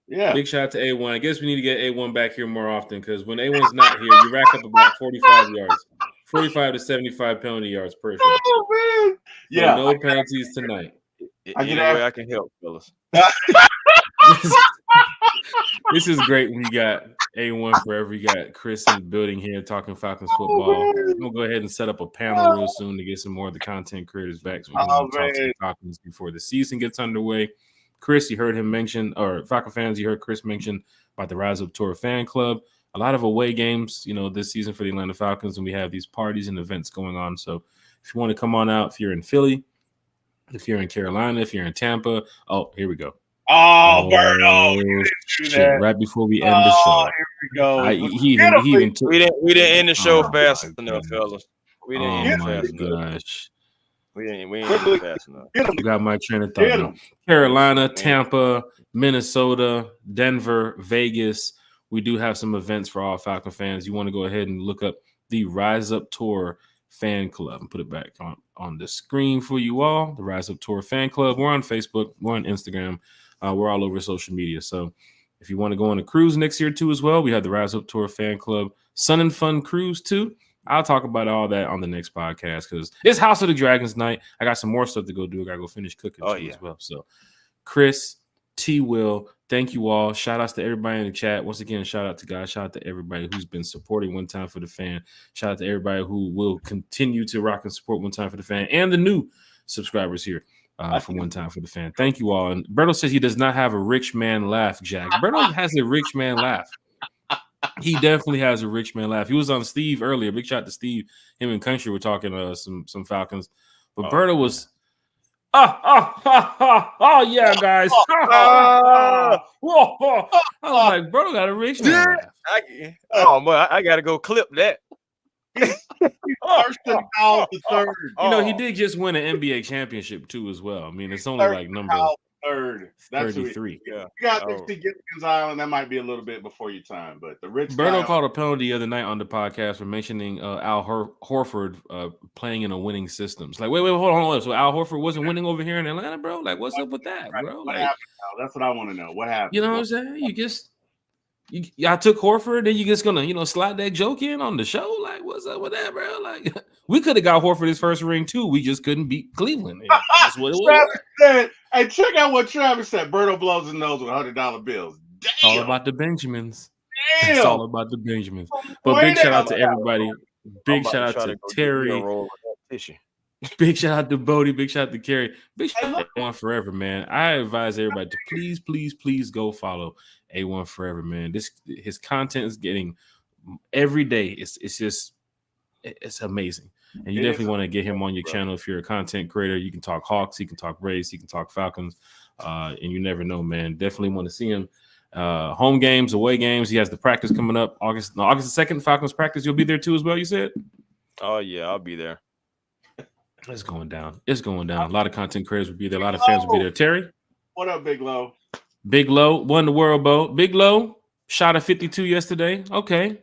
Yeah. Big shout out to A1. I guess we need to get A1 back here more often because when A1's not here, you rack up about 45 yards. 45 to 75 penalty yards per show. Oh, man. Yeah. So no penalties tonight. Any way I can help, fellas. This is great. We got A1 forever. We got Chris in the building here talking Falcons football. I'm gonna go ahead and set up a panel real soon to get some more of the content creators back, so we can talk some Falcons before the season gets underway. Chris, you heard him mention, or Falcon fans, you heard Chris mention about the Rise Up Tour fan club. A lot of away games, this season for the Atlanta Falcons, and we have these parties and events going on. So if you want to come on out, if you're in Philly, if you're in Carolina, if you're in Tampa, here we go. Oh, Berto, shit! Right before we end the show, here we go. He even took. We didn't end the show fast enough, fellas. We didn't end fast enough. We ain't fast enough. Got my train of thought now. Carolina, Tampa, Minnesota, Denver, Vegas. We do have some events for all Falcon fans. You want to go ahead and look up the Rise Up Tour fan club and put it back on the screen for you all. The Rise Up Tour fan club. We're on Facebook. We're on Instagram. We're all over social media. So if you want to go on a cruise next year too as well, we have the Rise Up Tour fan club Sun and Fun Cruise too. I'll talk about all that on the next podcast because it's House of the Dragons night. I got some more stuff to go do. I got to go finish cooking as well. So Chris, T. Will, thank you all. Shout outs to everybody in the chat. Once again, shout out to guys. Shout out to everybody who's been supporting One Time for the Fan. Shout out to everybody who will continue to rock and support One Time for the Fan and the new subscribers here for One Time for the Fan. Thank you all. And Berto says he does not have a rich man laugh, Jack. Berto has a rich man laugh. He definitely has a rich man laugh. He was on Steve earlier. Big shout out to Steve. Him and Country were talking some Falcons. But Berto was yeah, guys. I was like, bro, got a rich man. I gotta go clip that. First and out the third. He did just win an NBA championship too, as well. I mean, it's only like number third. That's 33. You got to see Gibson's Island. That might be a little bit before your time, but the rich. Berto called a penalty the other night on the podcast for mentioning Al Horford playing in a winning system. It's like, wait, hold on. So Al Horford wasn't winning over here in Atlanta, bro? Like, what's up with that, bro? What happened now? That's what I want to know. What happened? You know what I'm saying? Y'all took Horford, then you just gonna, slide that joke in on the show? Like, what's up with that, bro? Like, we could have got Horford his first ring too. We just couldn't beat Cleveland. That's what it was. Travis said, hey, check out what Travis said. Berto blows his nose with $100 bills. Damn. It's all about the Benjamins. Damn. It's all about the Benjamins. But big shout out to everybody. Big shout out to Terry. Big shout out to Bodie. Big shout out to Kerry. Big shout out to A1 Forever, man. I advise everybody to please go follow A1 Forever, man. His content is getting every day. It's amazing. And you definitely want to get him on your channel if you're a content creator. You can talk Hawks, he can talk Rays, he can talk Falcons. And you never know, man. Definitely want to see him. Home games, away games. He has the practice coming up August the 2nd, Falcons practice. You'll be there too as well, you said? Oh, yeah, I'll be there. It's going down. A lot of content creators will be there. A lot of fans will be there. Terry? What up, Big Low? Big Low won the World Bowl. Big Low shot a 52 yesterday. Okay.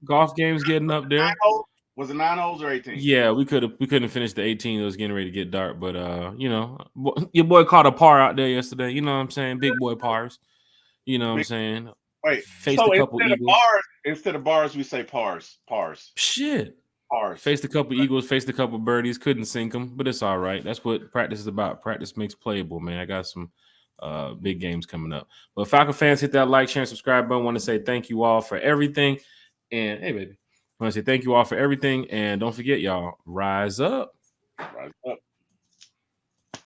Golf game's getting up there. Was it 9 holes or 18? Yeah, we couldn't finish the 18. It was getting ready to get dark. But your boy caught a par out there yesterday. You know what I'm saying? Big boy pars. You know what I'm saying? Wait, faced a couple Eagles. Instead of bars, we say pars. Shit. Pars. Faced a couple Eagles, faced a couple birdies, couldn't sink them, but it's all right. That's what practice is about. Practice makes playable, man. I got some big games coming up. But Falcon fans, hit that like, share, and subscribe button. I want to say thank you all for everything. And hey, baby, I want to say thank you all for everything. And don't forget, y'all, rise up. Rise up.